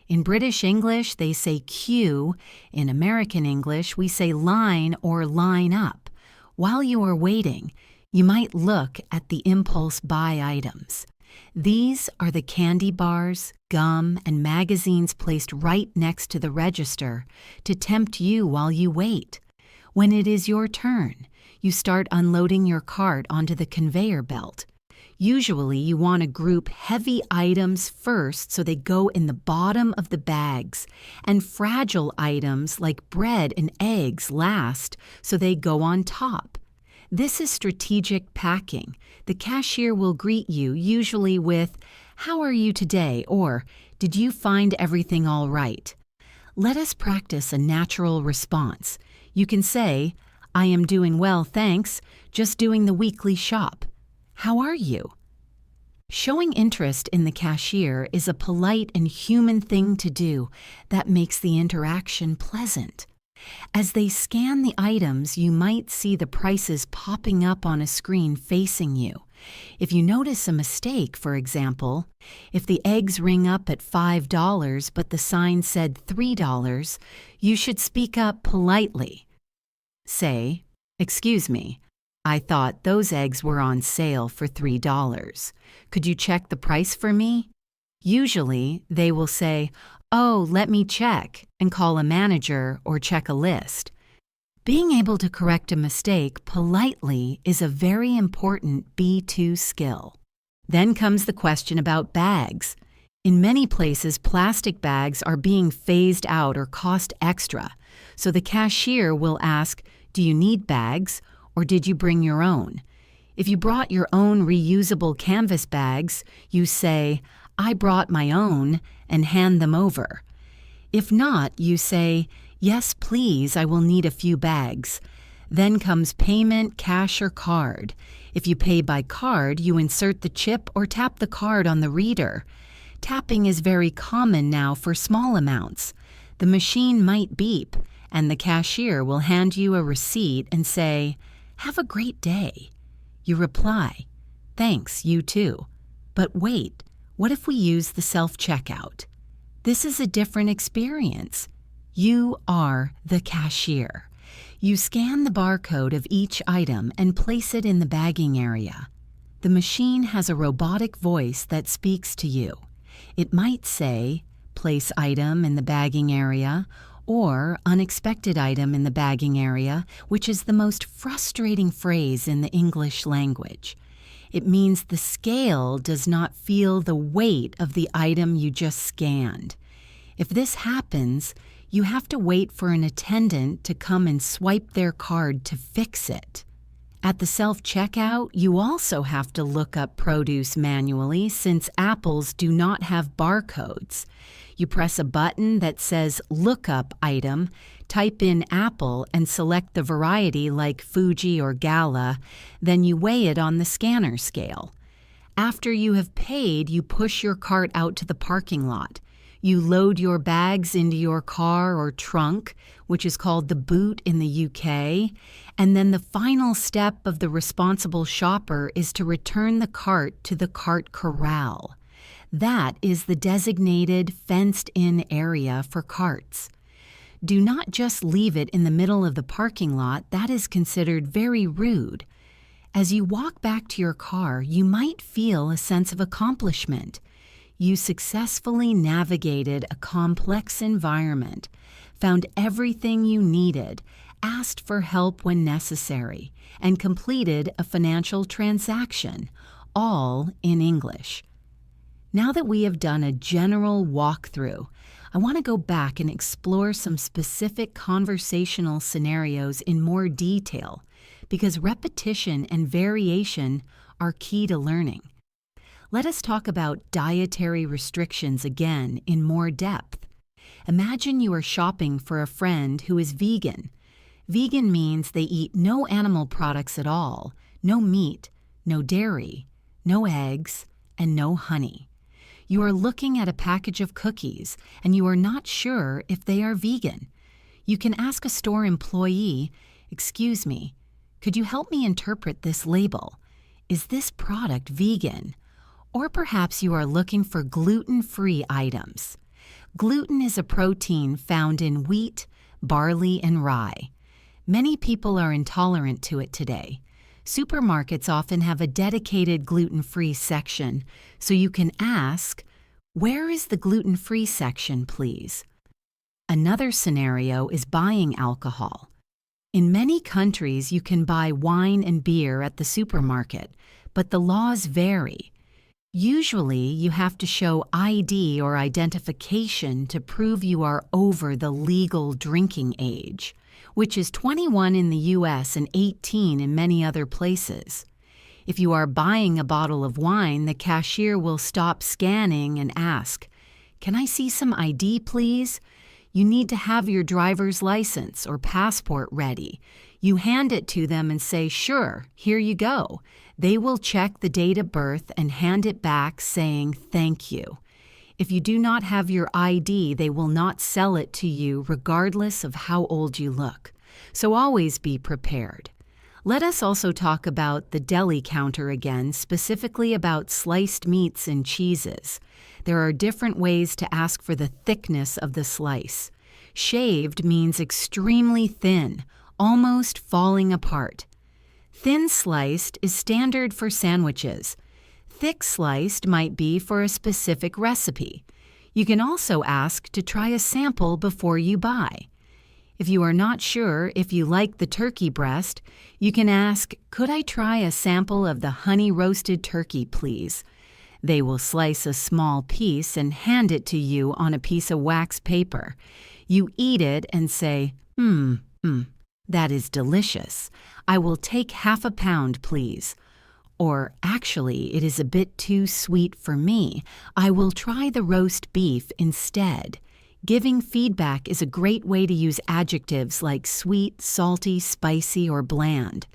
In British English, they say queue. In American English, we say line or line up. While you are waiting, you might look at the impulse buy items. These are the candy bars, gum, and magazines placed right next to the register to tempt you while you wait. When it is your turn, you start unloading your cart onto the conveyor belt. Usually, you want to group heavy items first so they go in the bottom of the bags, and fragile items like bread and eggs last so they go on top. This is strategic packing. The cashier will greet you usually with, "How are you today?" or "Did you find everything all right?" Let us practice a natural response. You can say, "I am doing well, thanks. Just doing the weekly shop. How are you?" Showing interest in the cashier is a polite and human thing to do that makes the interaction pleasant. As they scan the items, you might see the prices popping up on a screen facing you. If you notice a mistake, for example, if the eggs ring up at $5 but the sign said $3, you should speak up politely. Say, "Excuse me, I thought those eggs were on sale for $3. Could you check the price for me?" Usually, they will say, "Oh, let me check," and call a manager or check a list. Being able to correct a mistake politely is a very important B2 skill. Then comes the question about bags. In many places, plastic bags are being phased out or cost extra, so the cashier will ask, "Do you need bags, or did you bring your own?" If you brought your own reusable canvas bags, you say, "I brought my own," and hand them over. If not, you say, "Yes, please, I will need a few bags." Then comes payment, cash or card. If you pay by card, you insert the chip or tap the card on the reader. Tapping is very common now for small amounts. The machine might beep, and the cashier will hand you a receipt and say, "Have a great day." You reply, "Thanks, you too." But wait, what if we use the self-checkout? This is a different experience. You are the cashier. You scan the barcode of each item and place it in the bagging area. The machine has a robotic voice that speaks to you. It might say, place item in the bagging area, or unexpected item in the bagging area, which is the most frustrating phrase in the English language. It means the scale does not feel the weight of the item you just scanned. If this happens, you have to wait for an attendant to come and swipe their card to fix it. At the self-checkout, you also have to look up produce manually since apples do not have barcodes. You press a button that says Look Up Item, type in apple and select the variety like Fuji or Gala, then you weigh it on the scanner scale. After you have paid, you push your cart out to the parking lot. You load your bags into your car or trunk, which is called the boot in the UK, and then the final step of the responsible shopper is to return the cart to the cart corral. That is the designated fenced-in area for carts. Do not just leave it in the middle of the parking lot. That is considered very rude. As you walk back to your car, you might feel a sense of accomplishment. You successfully navigated a complex environment, found everything you needed, asked for help when necessary, and completed a financial transaction, all in English. Now that we have done a general walkthrough, I want to go back and explore some specific conversational scenarios in more detail, because repetition and variation are key to learning. Let us talk about dietary restrictions again in more depth. Imagine you are shopping for a friend who is vegan. Vegan means they eat no animal products at all, no meat, no dairy, no eggs, and no honey. You are looking at a package of cookies and you are not sure if they are vegan. You can ask a store employee, "Excuse me, could you help me interpret this label? Is this product vegan?" Or perhaps you are looking for gluten-free items. Gluten is a protein found in wheat, barley, and rye. Many people are intolerant to it today. Supermarkets often have a dedicated gluten-free section, so you can ask, "Where is the gluten-free section, please?" Another scenario is buying alcohol. In many countries, you can buy wine and beer at the supermarket, but the laws vary. Usually, you have to show ID or identification to prove you are over the legal drinking age, which is 21 in the US and 18 in many other places. If you are buying a bottle of wine, the cashier will stop scanning and ask, "Can I see some ID, please?" You need to have your driver's license or passport ready. You hand it to them and say, "Sure, here you go." They will check the date of birth and hand it back saying, "Thank you." If you do not have your ID, they will not sell it to you regardless of how old you look. So always be prepared. Let us also talk about the deli counter again, specifically about sliced meats and cheeses. There are different ways to ask for the thickness of the slice. Shaved means extremely thin, almost falling apart. Thin sliced is standard for sandwiches. Thick sliced might be for a specific recipe. You can also ask to try a sample before you buy. If you are not sure if you like the turkey breast, you can ask, "Could I try a sample of the honey-roasted turkey, please?" They will slice a small piece and hand it to you on a piece of wax paper. You eat it and say, that is delicious. I will take half a pound, please." Or, "Actually, it is a bit too sweet for me. I will try the roast beef instead." Giving feedback is a great way to use adjectives like sweet, salty, spicy, or bland.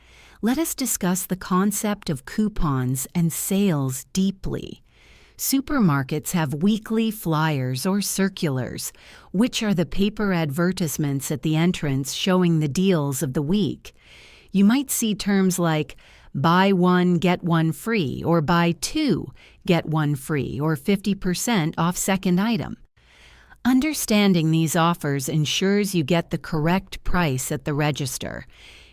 Let us discuss the concept of coupons and sales deeply. Supermarkets have weekly flyers or circulars, which are the paper advertisements at the entrance showing the deals of the week. You might see terms like "buy one, get one free," or "buy two, get one free," or 50% off second item. Understanding these offers ensures you get the correct price at the register.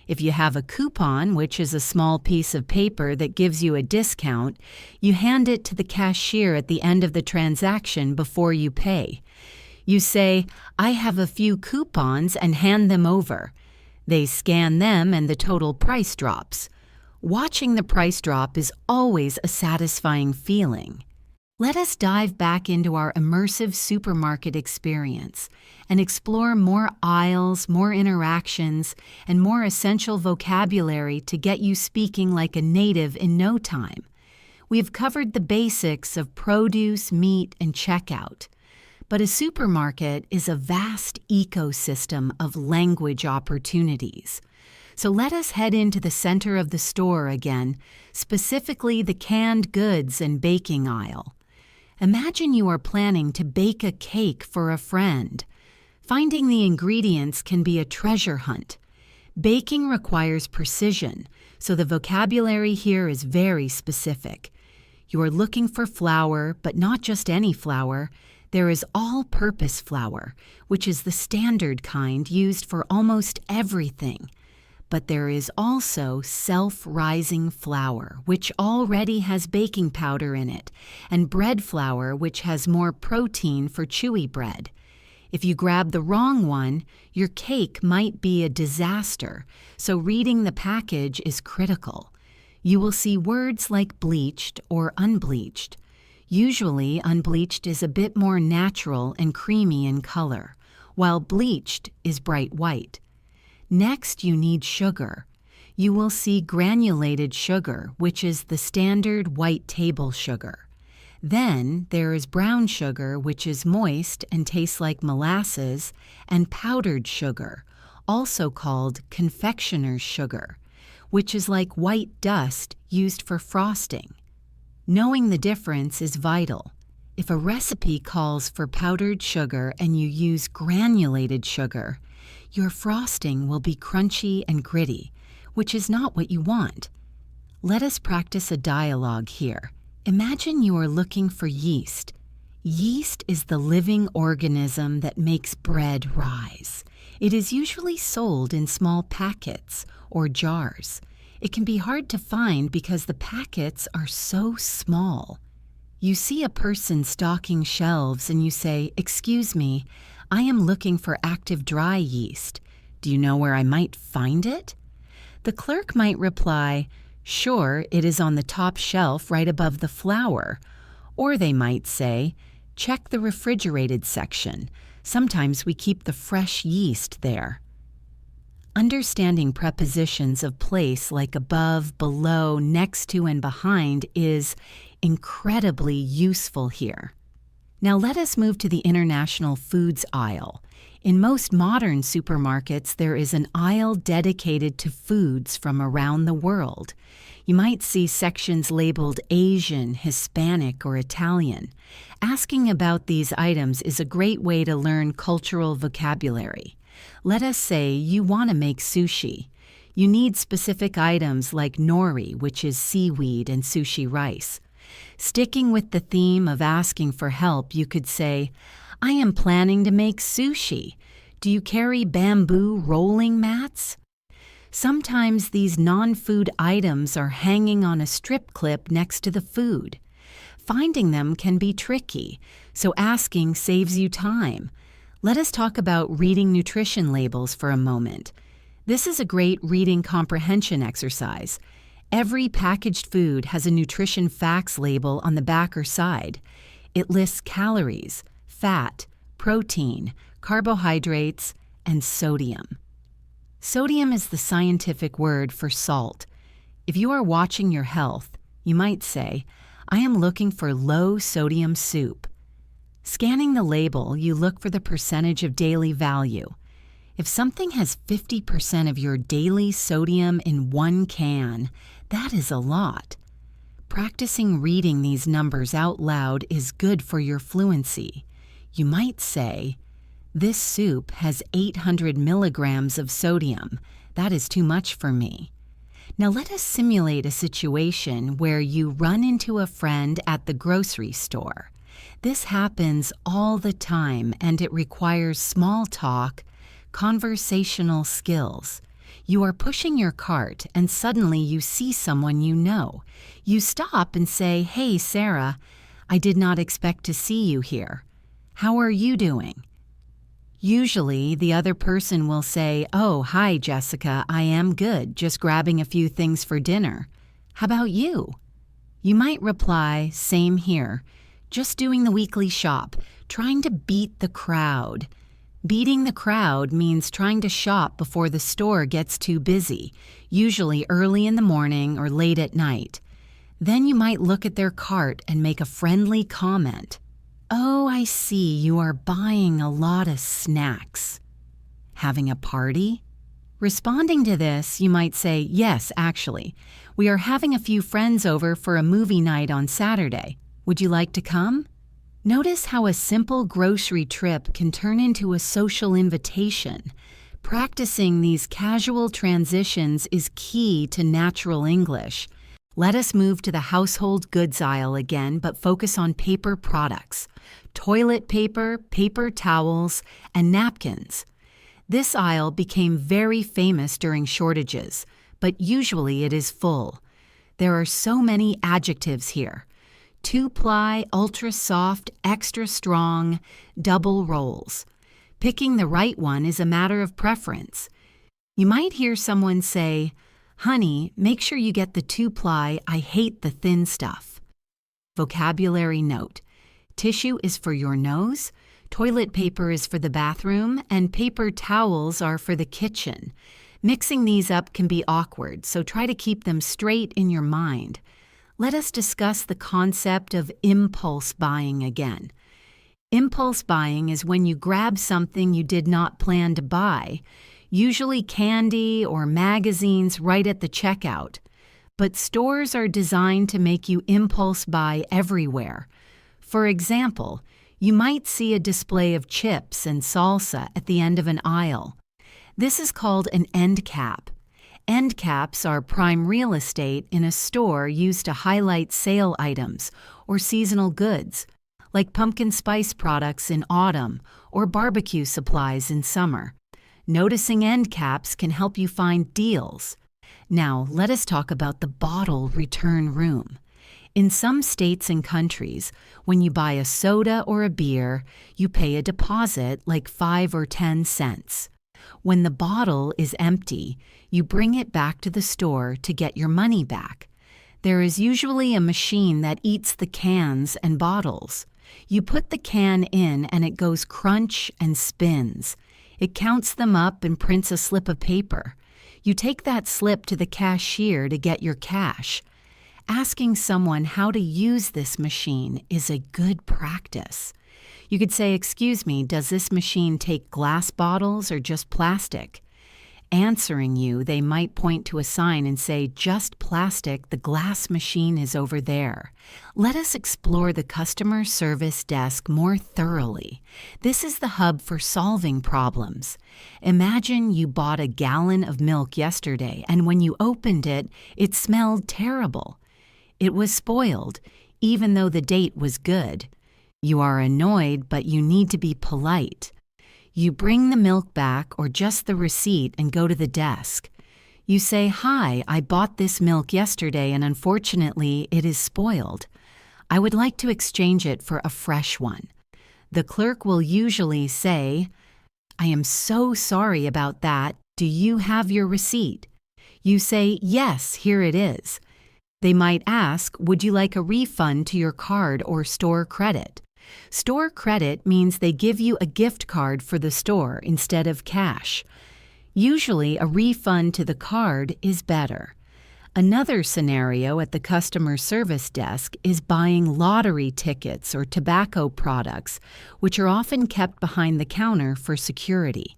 If you have a coupon, which is a small piece of paper that gives you a discount, you hand it to the cashier at the end of the transaction before you pay. You say, "I have a few coupons," and hand them over. They scan them and the total price drops. Watching the price drop is always a satisfying feeling. Let us dive back into our immersive supermarket experience and explore more aisles, more interactions, and more essential vocabulary to get you speaking like a native in no time. We've covered the basics of produce, meat, and checkout. But a supermarket is a vast ecosystem of language opportunities. So let us head into the center of the store again, specifically the canned goods and baking aisle. Imagine you are planning to bake a cake for a friend. Finding the ingredients can be a treasure hunt. Baking requires precision, so the vocabulary here is very specific. You are looking for flour, but not just any flour. There is all-purpose flour, which is the standard kind used for almost everything. But there is also self-rising flour, which already has baking powder in it, and bread flour, which has more protein for chewy bread. If you grab the wrong one, your cake might be a disaster, so reading the package is critical. You will see words like bleached or unbleached. Usually, unbleached is a bit more natural and creamy in color, while bleached is bright white. Next, you need sugar. You will see granulated sugar, which is the standard white table sugar. Then there is brown sugar, which is moist and tastes like molasses, and powdered sugar, also called confectioner's sugar, which is like white dust used for frosting. Knowing the difference is vital. If a recipe calls for powdered sugar and you use granulated sugar, your frosting will be crunchy and gritty, which is not what you want. Let us practice a dialogue here. Imagine you are looking for yeast. Yeast is the living organism that makes bread rise. It is usually sold in small packets or jars. It can be hard to find because the packets are so small. You see a person stocking shelves and you say, "Excuse me, I am looking for active dry yeast. Do you know where I might find it?" The clerk might reply, "Sure, it is on the top shelf right above the flour." Or they might say, "Check the refrigerated section. Sometimes we keep the fresh yeast there." Understanding prepositions of place like above, below, next to, and behind is incredibly useful here. Now let us move to the international foods aisle. In most modern supermarkets, there is an aisle dedicated to foods from around the world. You might see sections labeled Asian, Hispanic, or Italian. Asking about these items is a great way to learn cultural vocabulary. Let us say you want to make sushi. You need specific items like nori, which is seaweed, and sushi rice. Sticking with the theme of asking for help, you could say, "I am planning to make sushi. Do you carry bamboo rolling mats?" Sometimes these non-food items are hanging on a strip clip next to the food. Finding them can be tricky, so asking saves you time. Let us talk about reading nutrition labels for a moment. This is a great reading comprehension exercise. Every packaged food has a nutrition facts label on the back or side. It lists calories, fat, protein, carbohydrates, and sodium. Sodium is the scientific word for salt. If you are watching your health, you might say, "I am looking for low sodium soup." Scanning the label, you look for the percentage of daily value. If something has 50% of your daily sodium in one can, that is a lot. Practicing reading these numbers out loud is good for your fluency. You might say, "This soup has 800 milligrams of sodium. That is too much for me." Now let us simulate a situation where you run into a friend at the grocery store. This happens all the time and it requires small talk, conversational skills. You are pushing your cart and suddenly you see someone you know. You stop and say, "Hey, Sarah, I did not expect to see you here. How are you doing?" Usually, the other person will say, "Oh, hi, Jessica, I am good, just grabbing a few things for dinner. How about you?" You might reply, "Same here, just doing the weekly shop, trying to beat the crowd." Beating the crowd means trying to shop before the store gets too busy, usually early in the morning or late at night. Then you might look at their cart and make a friendly comment. "Oh, I see, you are buying a lot of snacks. Having a party?" Responding to this, you might say, "Yes, actually. We are having a few friends over for a movie night on Saturday. Would you like to come?" Notice how a simple grocery trip can turn into a social invitation. Practicing these casual transitions is key to natural English. Let us move to the household goods aisle again, but focus on paper products. Toilet paper, paper towels, and napkins. This aisle became very famous during shortages, but usually it is full. There are so many adjectives here. 2-ply, ultra soft, extra strong, double rolls. Picking the right one is a matter of preference. You might hear someone say, "Honey, make sure you get the 2-ply, I hate the thin stuff." Vocabulary note: tissue is for your nose, toilet paper is for the bathroom, and paper towels are for the kitchen. Mixing these up can be awkward, so try to keep them straight in your mind. Let us discuss the concept of impulse buying again. Impulse buying is when you grab something you did not plan to buy, usually candy or magazines right at the checkout. But stores are designed to make you impulse buy everywhere. For example, you might see a display of chips and salsa at the end of an aisle. This is called an end cap. End caps are prime real estate in a store used to highlight sale items or seasonal goods, like pumpkin spice products in autumn or barbecue supplies in summer. Noticing end caps can help you find deals. Now, let us talk about the bottle return room. In some states and countries, when you buy a soda or a beer, you pay a deposit like 5 or 10 cents. When the bottle is empty, you bring it back to the store to get your money back. There is usually a machine that eats the cans and bottles. You put the can in and it goes crunch and spins. It counts them up and prints a slip of paper. You take that slip to the cashier to get your cash. Asking someone how to use this machine is a good practice. You could say, "Excuse me, does this machine take glass bottles or just plastic?" Answering you, they might point to a sign and say, "Just plastic, the glass machine is over there." Let us explore the customer service desk more thoroughly. This is the hub for solving problems. Imagine you bought a gallon of milk yesterday, and when you opened it, it smelled terrible. It was spoiled, even though the date was good. You are annoyed, but you need to be polite. You bring the milk back or just the receipt and go to the desk. You say, "Hi, I bought this milk yesterday and unfortunately it is spoiled. I would like to exchange it for a fresh one." The clerk will usually say, "I am so sorry about that. Do you have your receipt?" You say, "Yes, here it is." They might ask, "Would you like a refund to your card or store credit?" Store credit means they give you a gift card for the store instead of cash. Usually, a refund to the card is better. Another scenario at the customer service desk is buying lottery tickets or tobacco products, which are often kept behind the counter for security.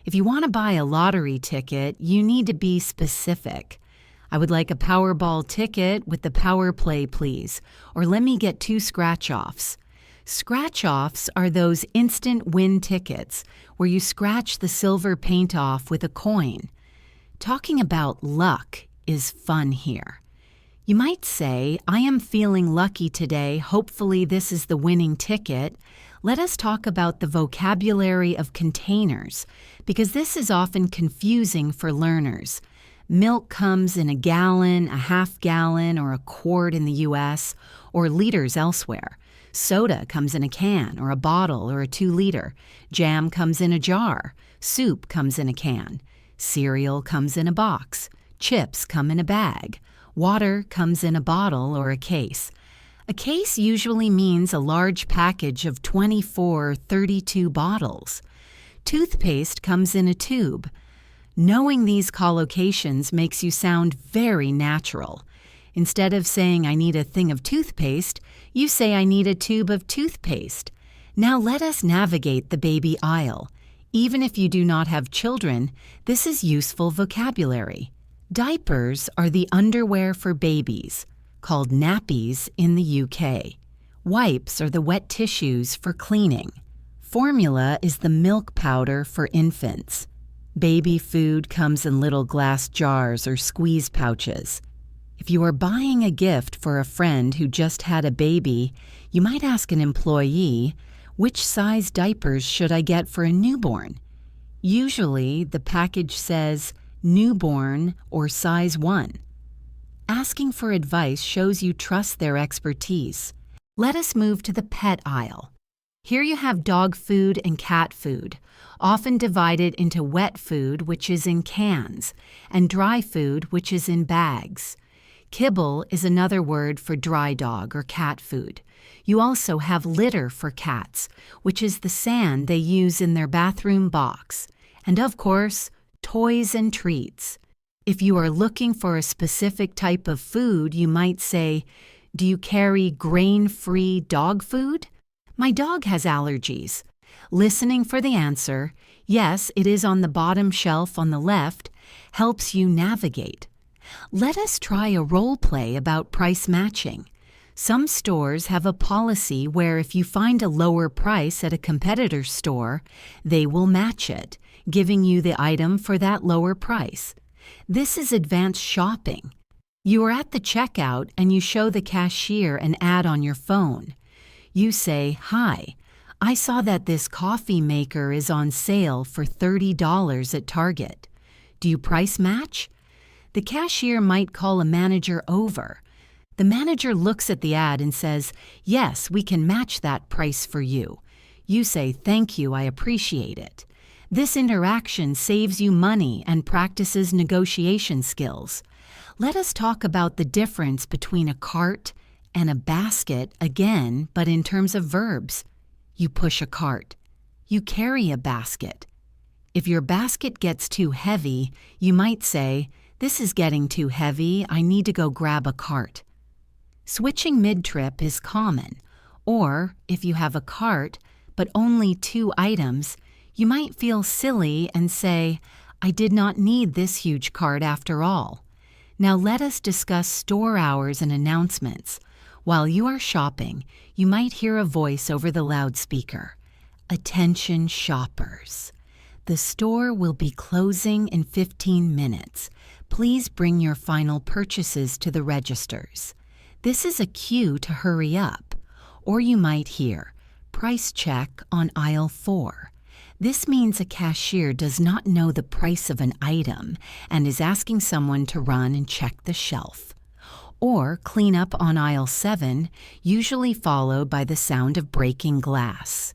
If you want to buy a lottery ticket, you need to be specific. "I would like a Powerball ticket with the power play, please," or "Let me get 2 scratch-offs." Scratch-offs are those instant win tickets where you scratch the silver paint off with a coin. Talking about luck is fun here. You might say, "I am feeling lucky today. Hopefully this is the winning ticket. Let us talk about the vocabulary of containers, because this is often confusing for learners. Milk comes in a gallon, a half gallon, or a quart in the US, or liters elsewhere. Soda comes in a can, or a bottle, or a 2-liter. Jam comes in a jar. Soup comes in a can. Cereal comes in a box. Chips come in a bag. Water comes in a bottle or a case. A case usually means a large package of 24 or 32 bottles. Toothpaste comes in a tube. Knowing these collocations makes you sound very natural. Instead of saying I need a thing of toothpaste, you say I need a tube of toothpaste. Now let us navigate the baby aisle. Even if you do not have children, this is useful vocabulary. Diapers are the underwear for babies, called nappies in the UK. Wipes are the wet tissues for cleaning. Formula is the milk powder for infants. Baby food comes in little glass jars or squeeze pouches. If you are buying a gift for a friend who just had a baby, you might ask an employee, which size diapers should I get for a newborn? Usually, the package says newborn or size 1. Asking for advice shows you trust their expertise. Let us move to the pet aisle. Here you have dog food and cat food, often divided into wet food, which is in cans, and dry food, which is in bags. Kibble is another word for dry dog or cat food. You also have litter for cats, which is the sand they use in their bathroom box. And of course, toys and treats. If you are looking for a specific type of food, you might say, "Do you carry grain-free dog food? My dog has allergies." Listening for the answer, yes, it is on the bottom shelf on the left, helps you navigate. Let us try a role play about price matching. Some stores have a policy where if you find a lower price at a competitor's store, they will match it, giving you the item for that lower price. This is advanced shopping. You are at the checkout and you show the cashier an ad on your phone. You say, "Hi, I saw that this coffee maker is on sale for $30 at Target. Do you price match?" The cashier might call a manager over. The manager looks at the ad and says, "Yes, we can match that price for you." You say, "Thank you, I appreciate it." This interaction saves you money and practices negotiation skills. Let us talk about the difference between a cart and a basket again, but in terms of verbs. You push a cart. You carry a basket. If your basket gets too heavy, you might say, "This is getting too heavy, I need to go grab a cart." Switching mid-trip is common, or if you have a cart but only 2 items, you might feel silly and say, "I did not need this huge cart after all." Now let us discuss store hours and announcements. While you are shopping, you might hear a voice over the loudspeaker. "Attention shoppers. The store will be closing in 15 minutes. Please bring your final purchases to the registers." This is a cue to hurry up. Or you might hear, "Price check on aisle 4. This means a cashier does not know the price of an item and is asking someone to run and check the shelf. Or "Clean up on aisle 7, usually followed by the sound of breaking glass.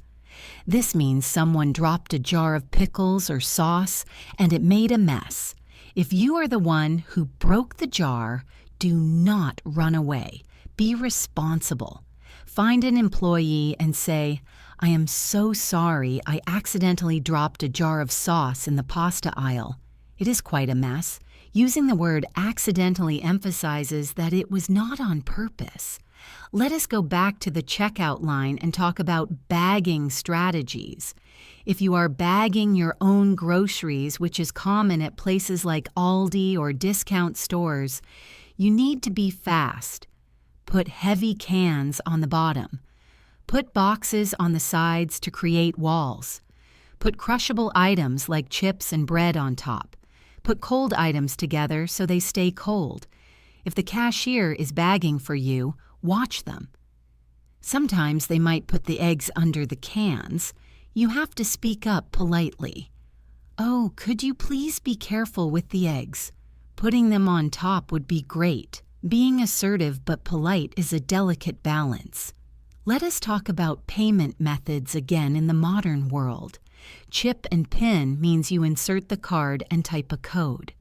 This means someone dropped a jar of pickles or sauce and it made a mess. If you are the one who broke the jar, do not run away. Be responsible. Find an employee and say, "I am so sorry I accidentally dropped a jar of sauce in the pasta aisle. It is quite a mess." Using the word accidentally emphasizes that it was not on purpose. Let us go back to the checkout line and talk about bagging strategies. If you are bagging your own groceries, which is common at places like Aldi or discount stores, you need to be fast. Put heavy cans on the bottom. Put boxes on the sides to create walls. Put crushable items like chips and bread on top. Put cold items together so they stay cold. If the cashier is bagging for you, watch them. Sometimes they might put the eggs under the cans. You have to speak up politely. "Oh, could you please be careful with the eggs? Putting them on top would be great." Being assertive but polite is a delicate balance. Let us talk about payment methods again in the modern world. Chip and PIN means you insert the card and type a code.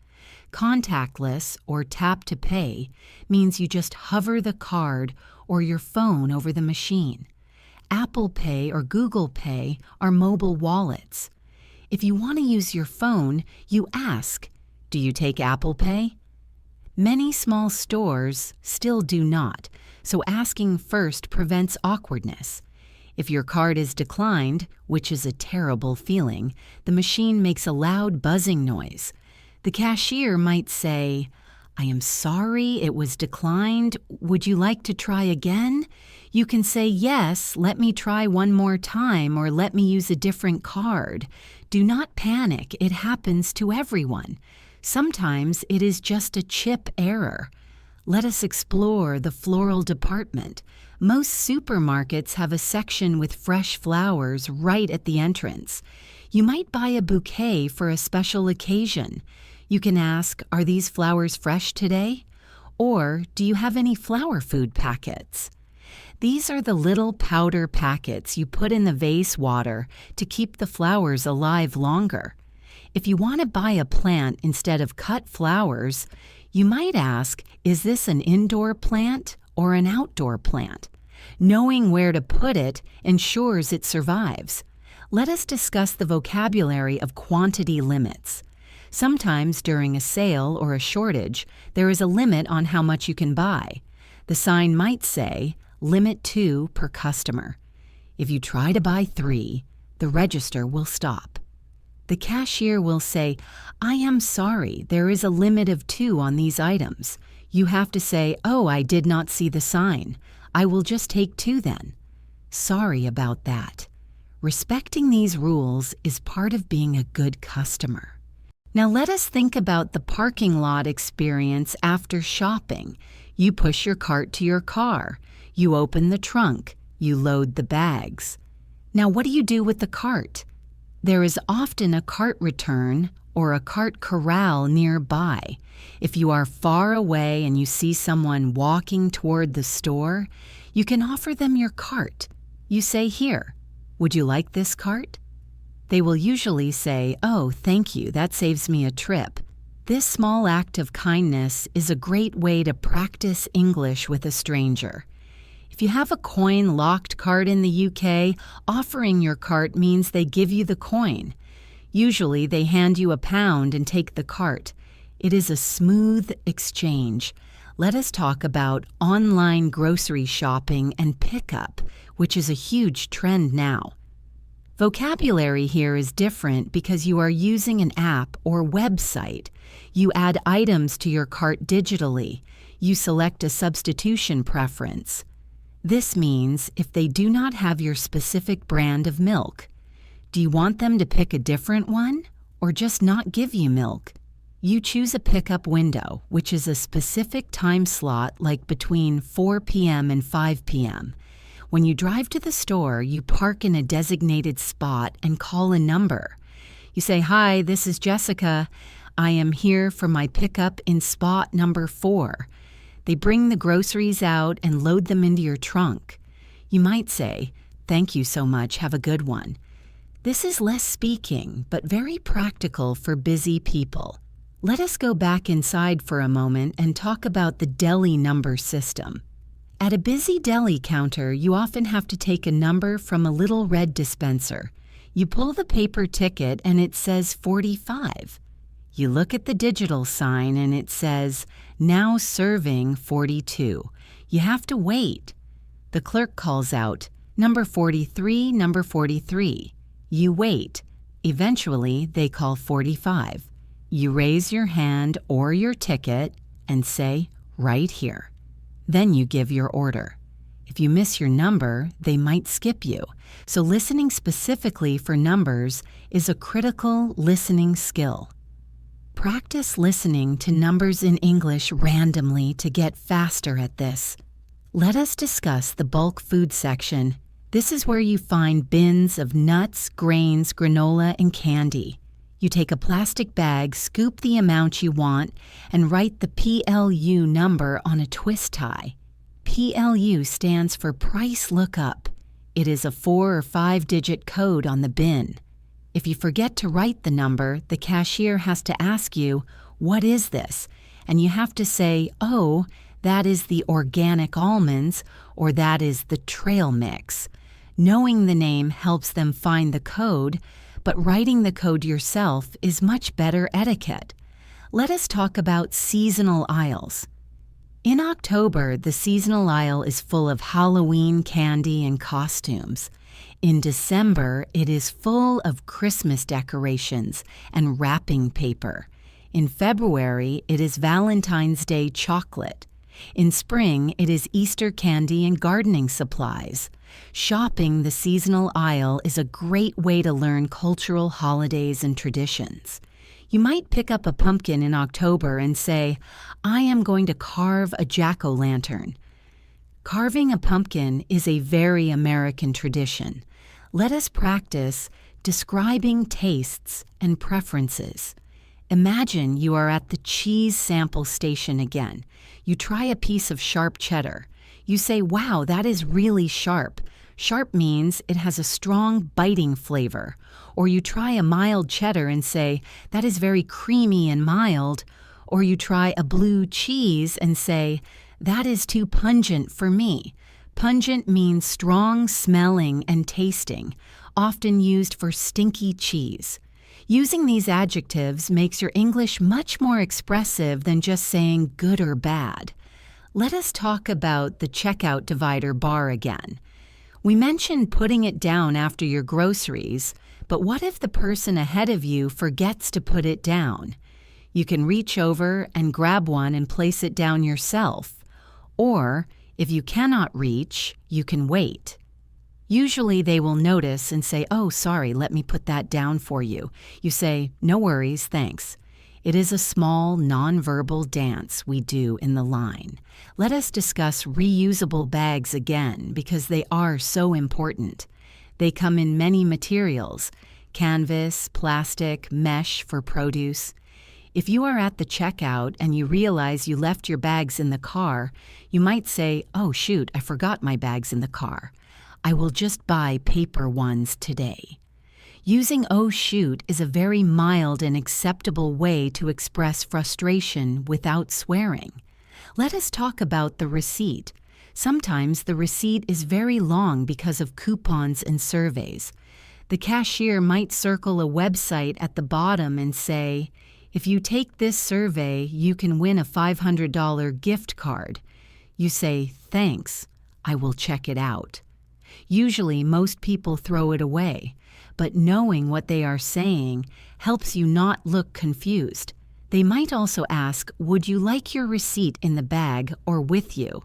Contactless, or tap to pay, means you just hover the card or your phone over the machine. Apple Pay or Google Pay are mobile wallets. If you want to use your phone, you ask, "Do you take Apple Pay?" Many small stores still do not, so asking first prevents awkwardness. If your card is declined, which is a terrible feeling, the machine makes a loud buzzing noise. The cashier might say, "I am sorry, it was declined. Would you like to try again?" You can say, "Yes, let me try one more time," or "Let me use a different card." Do not panic, it happens to everyone. Sometimes it is just a chip error. Let us explore the floral department. Most supermarkets have a section with fresh flowers right at the entrance. You might buy a bouquet for a special occasion. You can ask, "Are these flowers fresh today?" Or, "Do you have any flower food packets?" These are the little powder packets you put in the vase water to keep the flowers alive longer. If you want to buy a plant instead of cut flowers, you might ask, "Is this an indoor plant or an outdoor plant?" Knowing where to put it ensures it survives. Let us discuss the vocabulary of quantity limits. Sometimes during a sale or a shortage, there is a limit on how much you can buy. The sign might say, "Limit 2 per customer." If you try to buy 3, the register will stop. The cashier will say, "I am sorry, there is a limit of 2 on these items." You have to say, "Oh, I did not see the sign. I will just take 2 then." Sorry about that. Respecting these rules is part of being a good customer. Now let us think about the parking lot experience after shopping. You push your cart to your car. You open the trunk. You load the bags. Now what do you do with the cart? There is often a cart return or a cart corral nearby. If you are far away and you see someone walking toward the store, you can offer them your cart. You say, "Here, would you like this cart?" They will usually say, "Oh, thank you, that saves me a trip." This small act of kindness is a great way to practice English with a stranger. If you have a coin-locked cart in the UK, offering your cart means they give you the coin. Usually they hand you £1 and take the cart. It is a smooth exchange. Let us talk about online grocery shopping and pickup, which is a huge trend now. Vocabulary here is different because you are using an app or website. You add items to your cart digitally. You select a substitution preference. This means if they do not have your specific brand of milk, do you want them to pick a different one or just not give you milk? You choose a pickup window, which is a specific time slot like between 4 p.m. and 5 p.m. When you drive to the store, you park in a designated spot and call a number. You say, "Hi, this is Jessica. I am here for my pickup in spot number 4. They bring the groceries out and load them into your trunk. You might say, "Thank you so much, have a good one." This is less speaking, but very practical for busy people. Let us go back inside for a moment and talk about the deli number system. At a busy deli counter, you often have to take a number from a little red dispenser. You pull the paper ticket and it says 45. You look at the digital sign and it says, "Now serving 42. You have to wait. The clerk calls out, "Number 43, number 43. You wait. Eventually, they call 45. You raise your hand or your ticket and say, "Right here." Then you give your order. If you miss your number, they might skip you. So listening specifically for numbers is a critical listening skill. Practice listening to numbers in English randomly to get faster at this. Let us discuss the bulk food section. This is where you find bins of nuts, grains, granola, and candy. You take a plastic bag, scoop the amount you want, and write the PLU number on a twist tie. PLU stands for Price Lookup. It is a 4 or 5-digit code on the bin. If you forget to write the number, the cashier has to ask you, "What is this?" And you have to say, "Oh, that is the organic almonds," or "that is the trail mix." Knowing the name helps them find the code, but writing the code yourself is much better etiquette. Let us talk about seasonal aisles. In October, the seasonal aisle is full of Halloween candy and costumes. In December, it is full of Christmas decorations and wrapping paper. In February, it is Valentine's Day chocolate. In spring, it is Easter candy and gardening supplies. Shopping the seasonal aisle is a great way to learn cultural holidays and traditions. You might pick up a pumpkin in October and say, "I am going to carve a jack-o'-lantern." Carving a pumpkin is a very American tradition. Let us practice describing tastes and preferences. Imagine you are at the cheese sample station again. You try a piece of sharp cheddar. You say, "Wow, that is really sharp." Sharp means it has a strong, biting flavor. Or you try a mild cheddar and say, "That is very creamy and mild." Or you try a blue cheese and say, "That is too pungent for me." Pungent means strong smelling and tasting, often used for stinky cheese. Using these adjectives makes your English much more expressive than just saying good or bad. Let us talk about the checkout divider bar again. We mentioned putting it down after your groceries, but what if the person ahead of you forgets to put it down? You can reach over and grab one and place it down yourself. Or, if you cannot reach, you can wait. Usually they will notice and say, "Oh, sorry, let me put that down for you." You say, "No worries, thanks." It is a small, nonverbal dance we do in the line. Let us discuss reusable bags again because they are so important. They come in many materials: canvas, plastic, mesh for produce. If you are at the checkout and you realize you left your bags in the car, you might say, "Oh shoot, I forgot my bags in the car. I will just buy paper ones today." Using "oh shoot" is a very mild and acceptable way to express frustration without swearing. Let us talk about the receipt. Sometimes the receipt is very long because of coupons and surveys. The cashier might circle a website at the bottom and say, "If you take this survey, you can win a $500 gift card." You say, "Thanks, I will check it out." Usually most people throw it away, but knowing what they are saying helps you not look confused. They might also ask, "Would you like your receipt in the bag or with you?"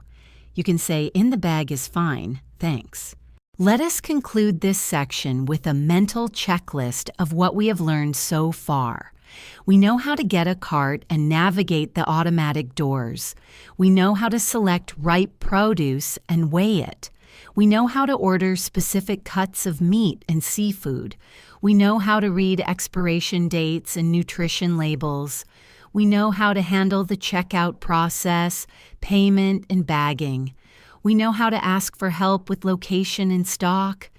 You can say, "In the bag is fine, thanks." Let us conclude this section with a mental checklist of what we have learned so far. We know how to get a cart and navigate the automatic doors. We know how to select ripe produce and weigh it. We know how to order specific cuts of meat and seafood. We know how to read expiration dates and nutrition labels. We know how to handle the checkout process, payment, and bagging. We know how to ask for help with location and stock.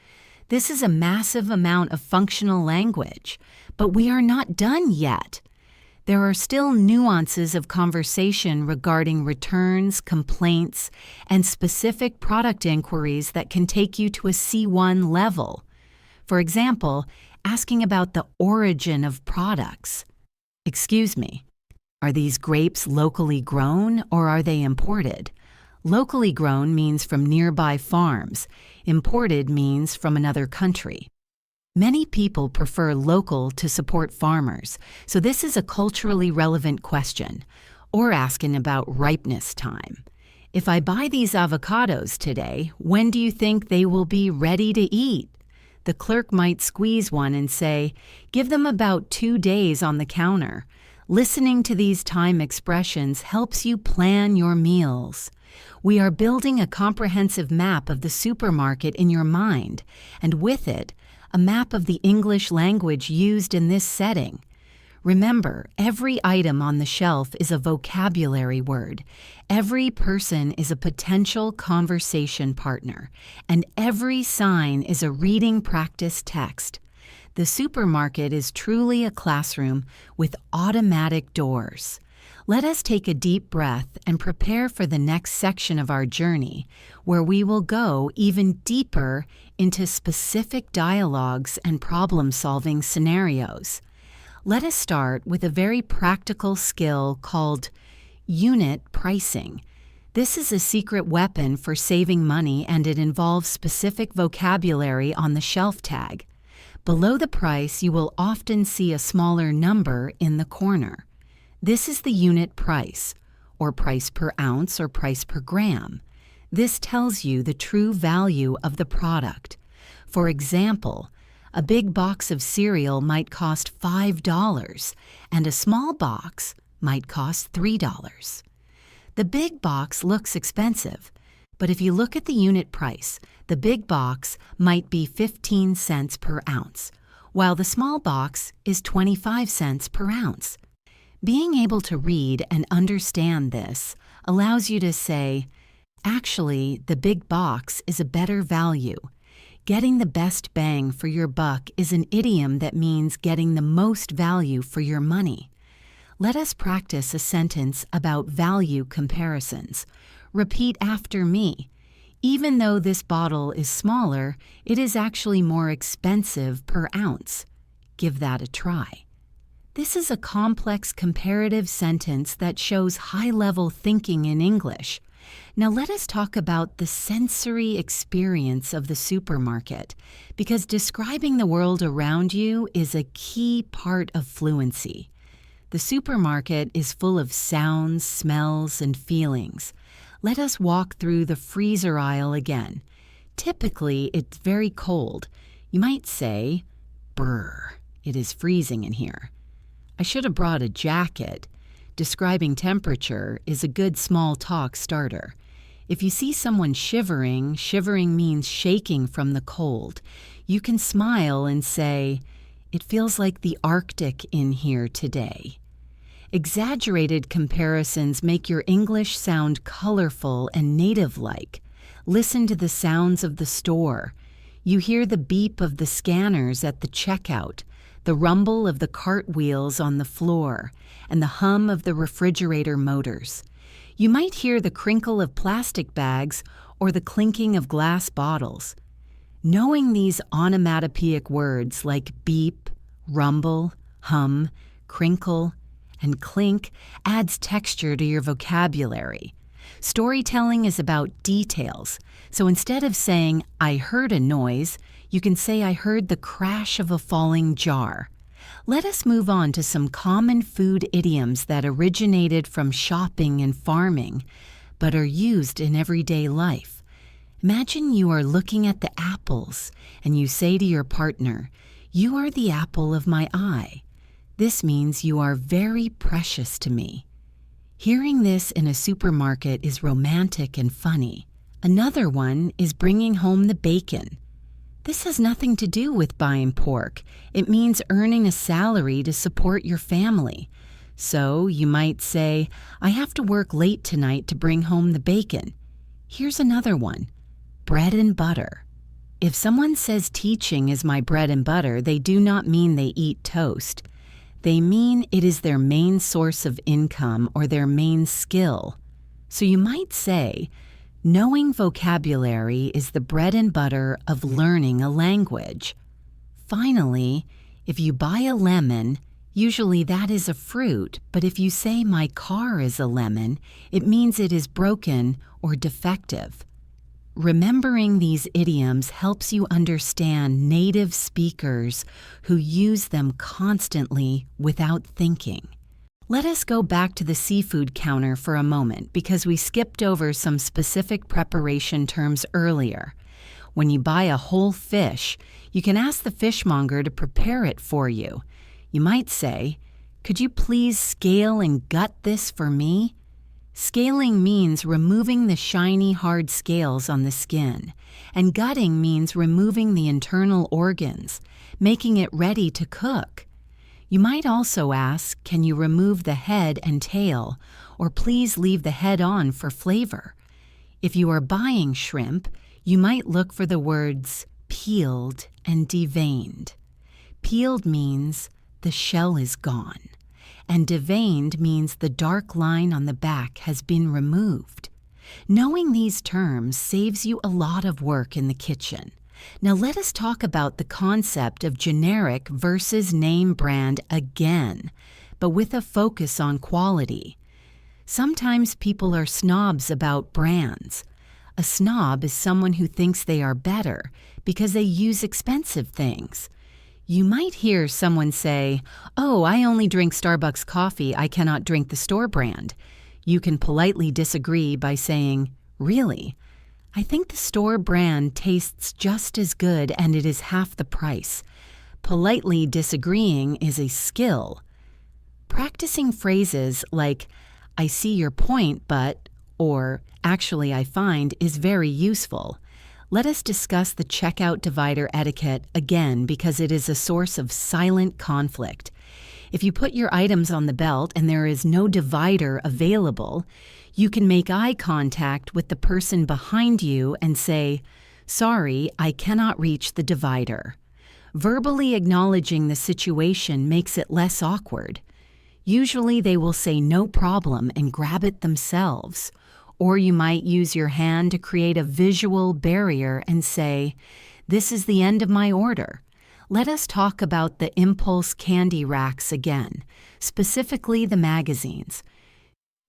This is a massive amount of functional language, but we are not done yet. There are still nuances of conversation regarding returns, complaints, and specific product inquiries that can take you to a C1 level. For example, asking about the origin of products. "Excuse me, are these grapes locally grown or are they imported?" Locally grown means from nearby farms. Imported means from another country. Many people prefer local to support farmers, so this is a culturally relevant question. Or asking about ripeness time. "If I buy these avocados today, when do you think they will be ready to eat?" The clerk might squeeze one and say, "Give them about 2 days on the counter." Listening to these time expressions helps you plan your meals. We are building a comprehensive map of the supermarket in your mind, and with it, a map of the English language used in this setting. Remember, every item on the shelf is a vocabulary word. Every person is a potential conversation partner, and every sign is a reading practice text. The supermarket is truly a classroom with automatic doors. Let us take a deep breath and prepare for the next section of our journey, where we will go even deeper into specific dialogues and problem-solving scenarios. Let us start with a very practical skill called unit pricing. This is a secret weapon for saving money, and it involves specific vocabulary on the shelf tag. Below the price, you will often see a smaller number in the corner. This is the unit price, or price per ounce or price per gram. This tells you the true value of the product. For example, a big box of cereal might cost $5, and a small box might cost $3. The big box looks expensive, but if you look at the unit price, the big box might be 15 cents per ounce, while the small box is 25 cents per ounce. Being able to read and understand this allows you to say, actually, the big box is a better value. Getting the best bang for your buck is an idiom that means getting the most value for your money. Let us practice a sentence about value comparisons. Repeat after me. Even though this bottle is smaller, it is actually more expensive per ounce. Give that a try. This is a complex comparative sentence that shows high-level thinking in English. Now let us talk about the sensory experience of the supermarket, because describing the world around you is a key part of fluency. The supermarket is full of sounds, smells, and feelings. Let us walk through the freezer aisle again. Typically, it's very cold. You might say, "Brr, it is freezing in here." I should have brought a jacket. Describing temperature is a good small talk starter. If you see someone shivering, shivering means shaking from the cold. You can smile and say, "It feels like the Arctic in here today." Exaggerated comparisons make your English sound colorful and native-like. Listen to the sounds of the store. You hear the beep of the scanners at the checkout, the rumble of the cartwheels on the floor, and the hum of the refrigerator motors. You might hear the crinkle of plastic bags or the clinking of glass bottles. Knowing these onomatopoeic words like beep, rumble, hum, crinkle, and clink adds texture to your vocabulary. Storytelling is about details, so instead of saying, "I heard a noise," you can say, "I heard the crash of a falling jar." Let us move on to some common food idioms that originated from shopping and farming, but are used in everyday life. Imagine you are looking at the apples, and you say to your partner, "You are the apple of my eye." This means you are very precious to me. Hearing this in a supermarket is romantic and funny. Another one is bringing home the bacon. This has nothing to do with buying pork. It means earning a salary to support your family. So you might say, "I have to work late tonight to bring home the bacon." Here's another one, bread and butter. If someone says teaching is my bread and butter, they do not mean they eat toast. They mean it is their main source of income or their main skill. So you might say, knowing vocabulary is the bread and butter of learning a language. Finally, if you buy a lemon, usually that is a fruit, but if you say my car is a lemon, it means it is broken or defective. Remembering these idioms helps you understand native speakers who use them constantly without thinking. Let us go back to the seafood counter for a moment because we skipped over some specific preparation terms earlier. When you buy a whole fish, you can ask the fishmonger to prepare it for you. You might say, Could you please scale and gut this for me? Scaling means removing the shiny, hard scales on the skin, and gutting means removing the internal organs, making it ready to cook. You might also ask, can you remove the head and tail, or please leave the head on for flavor? If you are buying shrimp, you might look for the words peeled and deveined. Peeled means the shell is gone, and deveined means the dark line on the back has been removed. Knowing these terms saves you a lot of work in the kitchen. Now let us talk about the concept of generic versus name brand again, but with a focus on quality. Sometimes people are snobs about brands. A snob is someone who thinks they are better because they use expensive things. You might hear someone say, "Oh, I only drink Starbucks coffee, I cannot drink the store brand." You can politely disagree by saying, "Really? I think the store brand tastes just as good and it is half the price." Politely disagreeing is a skill. Practicing phrases like, "I see your point, but," or "actually I find," is very useful. Let us discuss the checkout divider etiquette again because it is a source of silent conflict. If you put your items on the belt and there is no divider available, you can make eye contact with the person behind you and say, "Sorry, I cannot reach the divider." Verbally acknowledging the situation makes it less awkward. Usually they will say no problem and grab it themselves. Or you might use your hand to create a visual barrier and say, "This is the end of my order." Let us talk about the impulse candy racks again, specifically the magazines.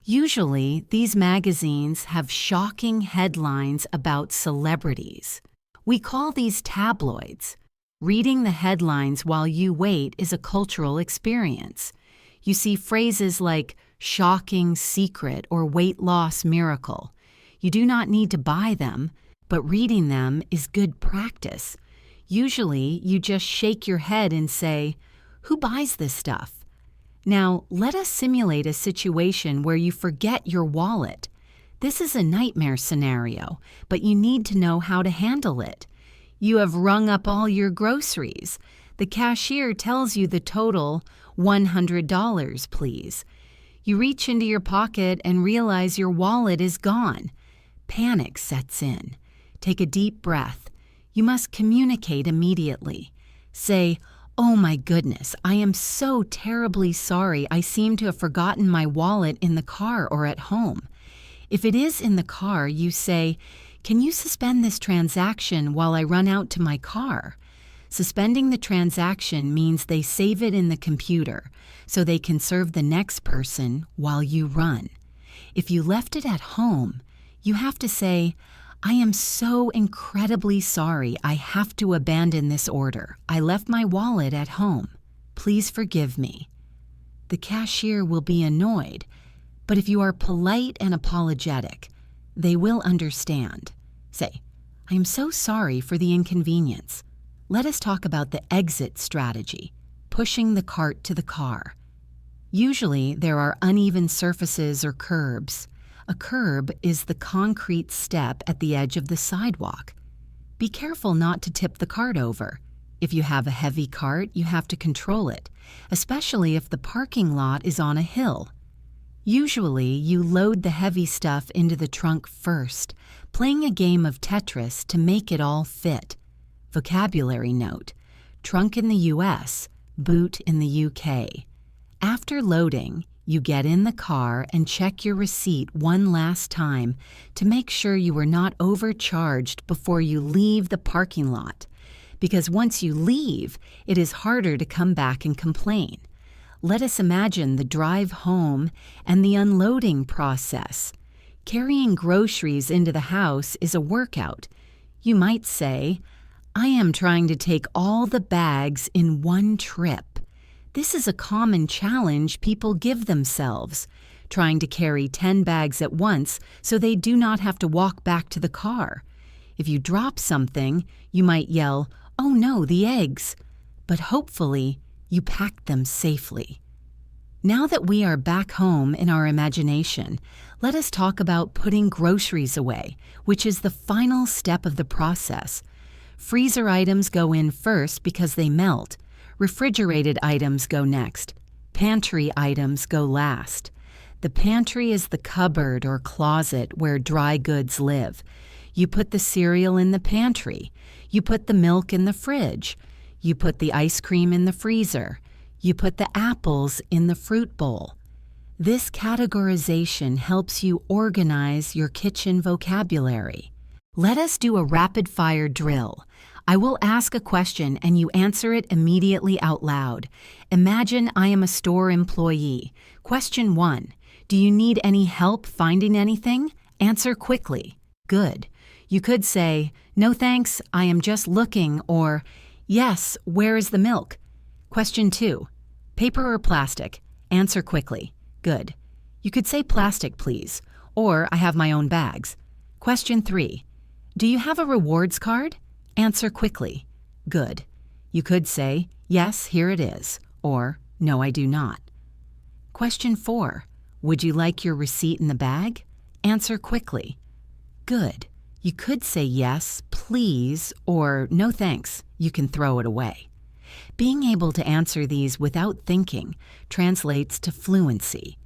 Usually, these magazines have shocking headlines about celebrities. We call these tabloids. Reading the headlines while you wait is a cultural experience. You see phrases like shocking secret or weight loss miracle. You do not need to buy them, but reading them is good practice. Usually, you just shake your head and say, "Who buys this stuff?" Now, let us simulate a situation where you forget your wallet. This is a nightmare scenario, but you need to know how to handle it. You have rung up all your groceries. The cashier tells you the total, $100, please. You reach into your pocket and realize your wallet is gone. Panic sets in. Take a deep breath. You must communicate immediately. Say, "Oh my goodness, I am so terribly sorry. I seem to have forgotten my wallet in the car or at home." If it is in the car, you say, "Can you suspend this transaction while I run out to my car?" Suspending the transaction means they save it in the computer, so they can serve the next person while you run. If you left it at home, you have to say, "I am so incredibly sorry. I have to abandon this order. I left my wallet at home. Please forgive me." The cashier will be annoyed, but if you are polite and apologetic, they will understand. Say, "I am so sorry for the inconvenience." Let us talk about the exit strategy, pushing the cart to the car. Usually, there are uneven surfaces or curbs. A curb is the concrete step at the edge of the sidewalk. Be careful not to tip the cart over. If you have a heavy cart, you have to control it, especially if the parking lot is on a hill. Usually, you load the heavy stuff into the trunk first, playing a game of Tetris to make it all fit. Vocabulary note: trunk in the US, boot in the UK. After loading, you get in the car and check your receipt one last time to make sure you were not overcharged before you leave the parking lot. Because once you leave, it is harder to come back and complain. Let us imagine the drive home and the unloading process. Carrying groceries into the house is a workout. You might say, "I am trying to take all the bags in one trip." This is a common challenge people give themselves, trying to carry 10 bags at once so they do not have to walk back to the car. If you drop something, you might yell, "Oh no, the eggs!" But hopefully, you packed them safely. Now that we are back home in our imagination, let us talk about putting groceries away, which is the final step of the process. Freezer items go in first because they melt. Refrigerated items go next. Pantry items go last. The pantry is the cupboard or closet where dry goods live. You put the cereal in the pantry. You put the milk in the fridge. You put the ice cream in the freezer. You put the apples in the fruit bowl. This categorization helps you organize your kitchen vocabulary. Let us do a rapid-fire drill. I will ask a question and you answer it immediately out loud. Imagine I am a store employee. Question 1. Do you need any help finding anything? Answer quickly. Good. You could say, "No thanks, I am just looking," or, "Yes, where is the milk?" Question 2. Paper or plastic? Answer quickly. Good. You could say plastic, please, or I have my own bags. Question 3. Do you have a rewards card? Answer quickly. Good. You could say, "Yes, here it is," or "No, I do not." Question 4. Would you like your receipt in the bag? Answer quickly. Good. You could say yes, please, or no thanks. You can throw it away. Being able to answer these without thinking translates to fluency.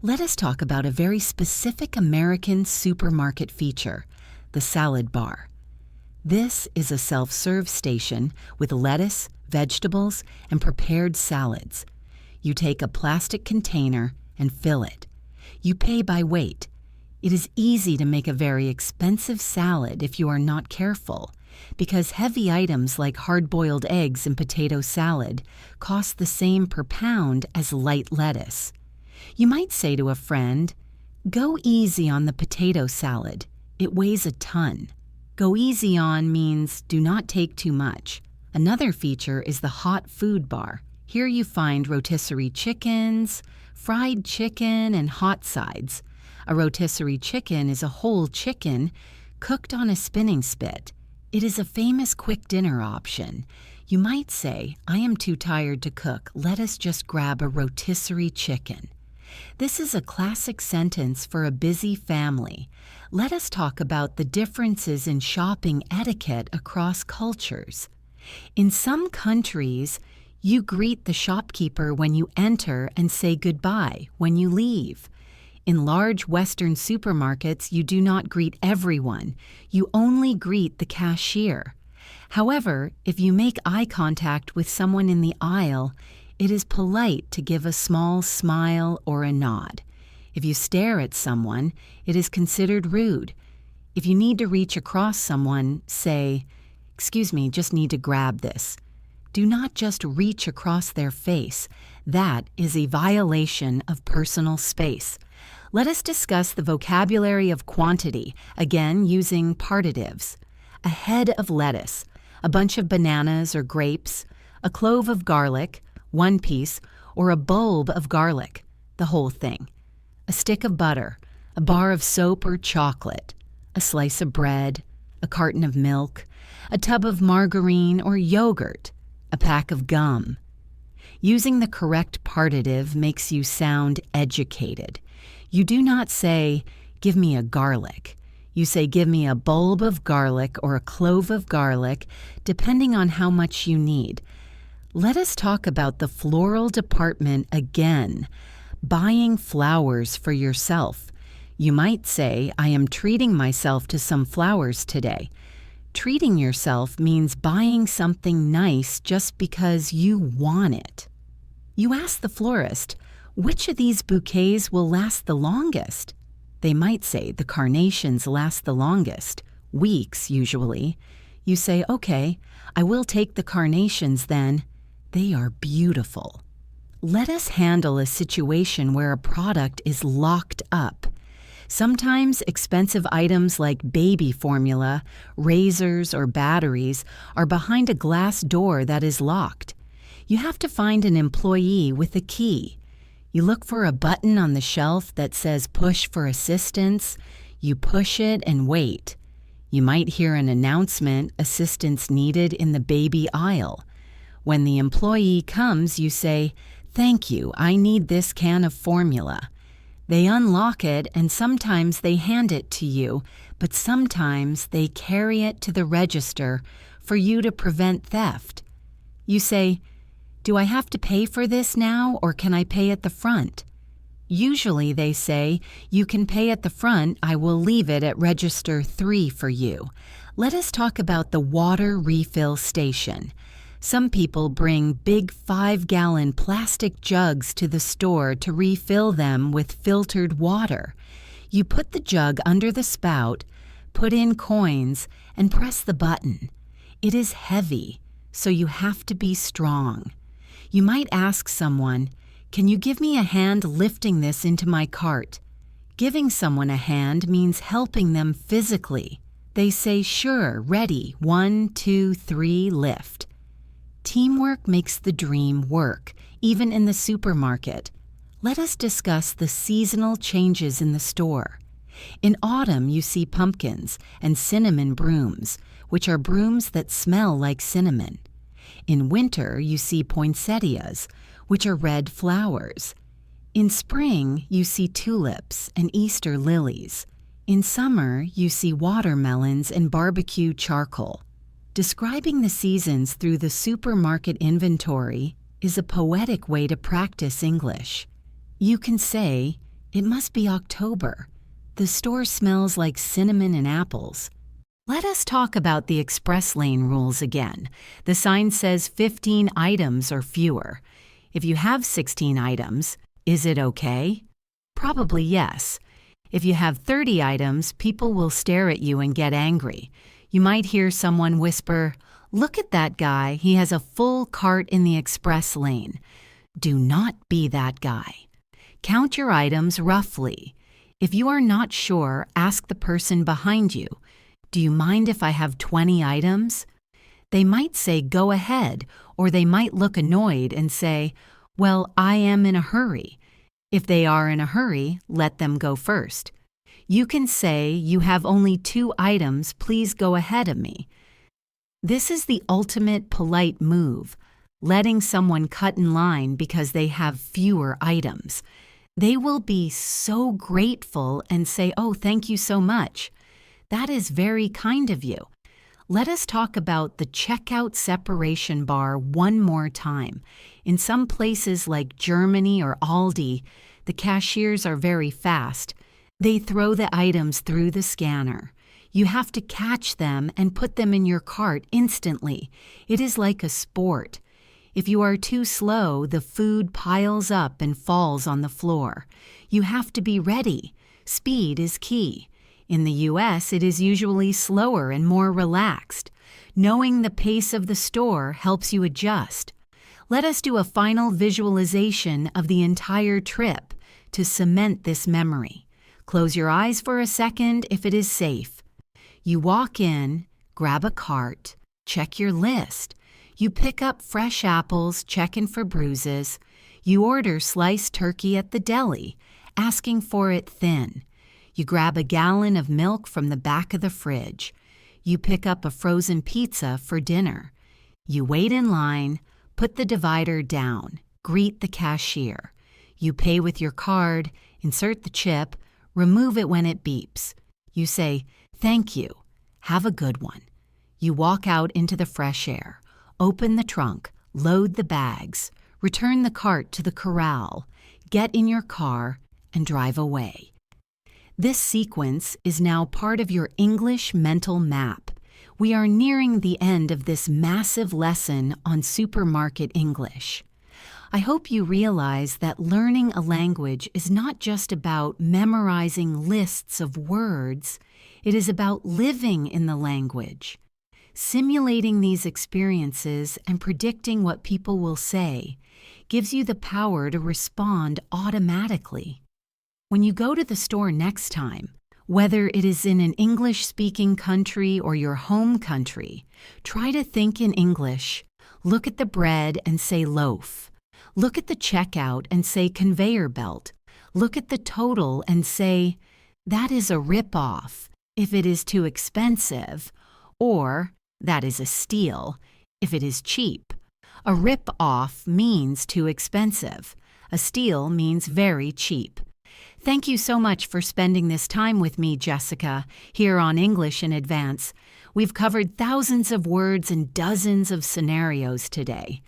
Let us talk about a very specific American supermarket feature, the salad bar. This is a self-serve station with lettuce, vegetables, and prepared salads. You take a plastic container and fill it. You pay by weight. It is easy to make a very expensive salad if you are not careful, because heavy items like hard-boiled eggs and potato salad cost the same per pound as light lettuce. You might say to a friend, "Go easy on the potato salad. It weighs a ton." Go easy on means do not take too much. Another feature is the hot food bar. Here you find rotisserie chickens, fried chicken, and hot sides. A rotisserie chicken is a whole chicken cooked on a spinning spit. It is a famous quick dinner option. You might say, "I am too tired to cook. Let us just grab a rotisserie chicken." This is a classic sentence for a busy family. Let us talk about the differences in shopping etiquette across cultures. In some countries, you greet the shopkeeper when you enter and say goodbye when you leave. In large Western supermarkets, you do not greet everyone. You only greet the cashier. However, if you make eye contact with someone in the aisle, it is polite to give a small smile or a nod. If you stare at someone, it is considered rude. If you need to reach across someone, say, "Excuse me, just need to grab this." Do not just reach across their face. That is a violation of personal space. Let us discuss the vocabulary of quantity, again using partitives. A head of lettuce, a bunch of bananas or grapes, a clove of garlic, one piece, or a bulb of garlic, the whole thing. A stick of butter, a bar of soap or chocolate, a slice of bread, a carton of milk, a tub of margarine or yogurt, a pack of gum. Using the correct partitive makes you sound educated. You do not say, "Give me a garlic." You say, "Give me a bulb of garlic" or a clove of garlic, depending on how much you need. Let us talk about the floral department again. Buying flowers for yourself. You might say, "I am treating myself to some flowers today." Treating yourself means buying something nice just because you want it. You ask the florist, "Which of these bouquets will last the longest?" They might say the carnations last the longest, weeks usually. You say, "Okay, I will take the carnations then. They are beautiful." Let us handle a situation where a product is locked up. Sometimes expensive items like baby formula, razors, or batteries are behind a glass door that is locked. You have to find an employee with a key. You look for a button on the shelf that says "Push for assistance." You push it and wait. You might hear an announcement, "Assistance needed in the baby aisle." When the employee comes, you say, "Thank you, I need this can of formula." They unlock it and sometimes they hand it to you, but sometimes they carry it to the register for you to prevent theft. You say, "Do I have to pay for this now or can I pay at the front?" Usually they say, "You can pay at the front, I will leave it at register 3 for you." Let us talk about the water refill station. Some people bring big 5-gallon plastic jugs to the store to refill them with filtered water. You put the jug under the spout, put in coins, and press the button. It is heavy, so you have to be strong. You might ask someone, "Can you give me a hand lifting this into my cart?" Giving someone a hand means helping them physically. They say, "Sure, ready, 1, 2, 3, lift." Teamwork makes the dream work, even in the supermarket. Let us discuss the seasonal changes in the store. In autumn, you see pumpkins and cinnamon brooms, which are brooms that smell like cinnamon. In winter, you see poinsettias, which are red flowers. In spring, you see tulips and Easter lilies. In summer, you see watermelons and barbecue charcoal. Describing the seasons through the supermarket inventory is a poetic way to practice English. You can say, "It must be October. The store smells like cinnamon and apples." Let us talk about the express lane rules again. The sign says 15 items or fewer. If you have 16 items, is it okay? Probably yes. If you have 30 items, people will stare at you and get angry. You might hear someone whisper, "Look at that guy, he has a full cart in the express lane." Do not be that guy. Count your items roughly. If you are not sure, ask the person behind you, "Do you mind if I have 20 items?" They might say, "Go ahead," or they might look annoyed and say, "Well, I am in a hurry." If they are in a hurry, let them go first. You can say, "You have only 2 items, please go ahead of me." This is the ultimate polite move, letting someone cut in line because they have fewer items. They will be so grateful and say, "Oh, thank you so much." That is very kind of you. Let us talk about the checkout separation bar one more time. In some places like Germany or Aldi, the cashiers are very fast. They throw the items through the scanner. You have to catch them and put them in your cart instantly. It is like a sport. If you are too slow, the food piles up and falls on the floor. You have to be ready. Speed is key. In the US, it is usually slower and more relaxed. Knowing the pace of the store helps you adjust. Let us do a final visualization of the entire trip to cement this memory. Close your eyes for a second if it is safe. You walk in, grab a cart, check your list. You pick up fresh apples, checking for bruises. You order sliced turkey at the deli, asking for it thin. You grab a gallon of milk from the back of the fridge. You pick up a frozen pizza for dinner. You wait in line, put the divider down, greet the cashier. You pay with your card, insert the chip, remove it when it beeps. You say, "Thank you. Have a good one." You walk out into the fresh air, open the trunk, load the bags, return the cart to the corral, get in your car, and drive away. This sequence is now part of your English mental map. We are nearing the end of this massive lesson on supermarket English. I hope you realize that learning a language is not just about memorizing lists of words, it is about living in the language. Simulating these experiences and predicting what people will say gives you the power to respond automatically. When you go to the store next time, whether it is in an English-speaking country or your home country, try to think in English. Look at the bread and say loaf. Look at the checkout and say conveyor belt. Look at the total and say, "That is a rip-off," if it is too expensive, or "That is a steal," if it is cheap. A rip-off means too expensive. A steal means very cheap. Thank you so much for spending this time with me, Jessica, here on English in Advance. We've covered thousands of words and dozens of scenarios today.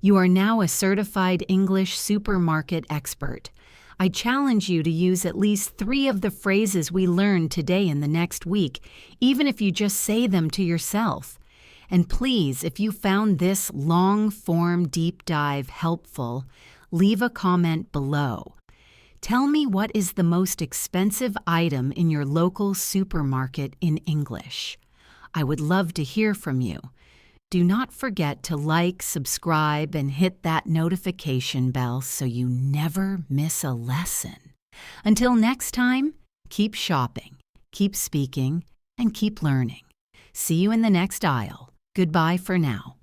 You are now a certified English supermarket expert. I challenge you to use at least 3 of the phrases we learned today in the next week, even if you just say them to yourself. And please, if you found this long-form deep dive helpful, leave a comment below. Tell me what is the most expensive item in your local supermarket in English. I would love to hear from you. Do not forget to like, subscribe, and hit that notification bell so you never miss a lesson. Until next time, keep shopping, keep speaking, and keep learning. See you in the next aisle. Goodbye for now.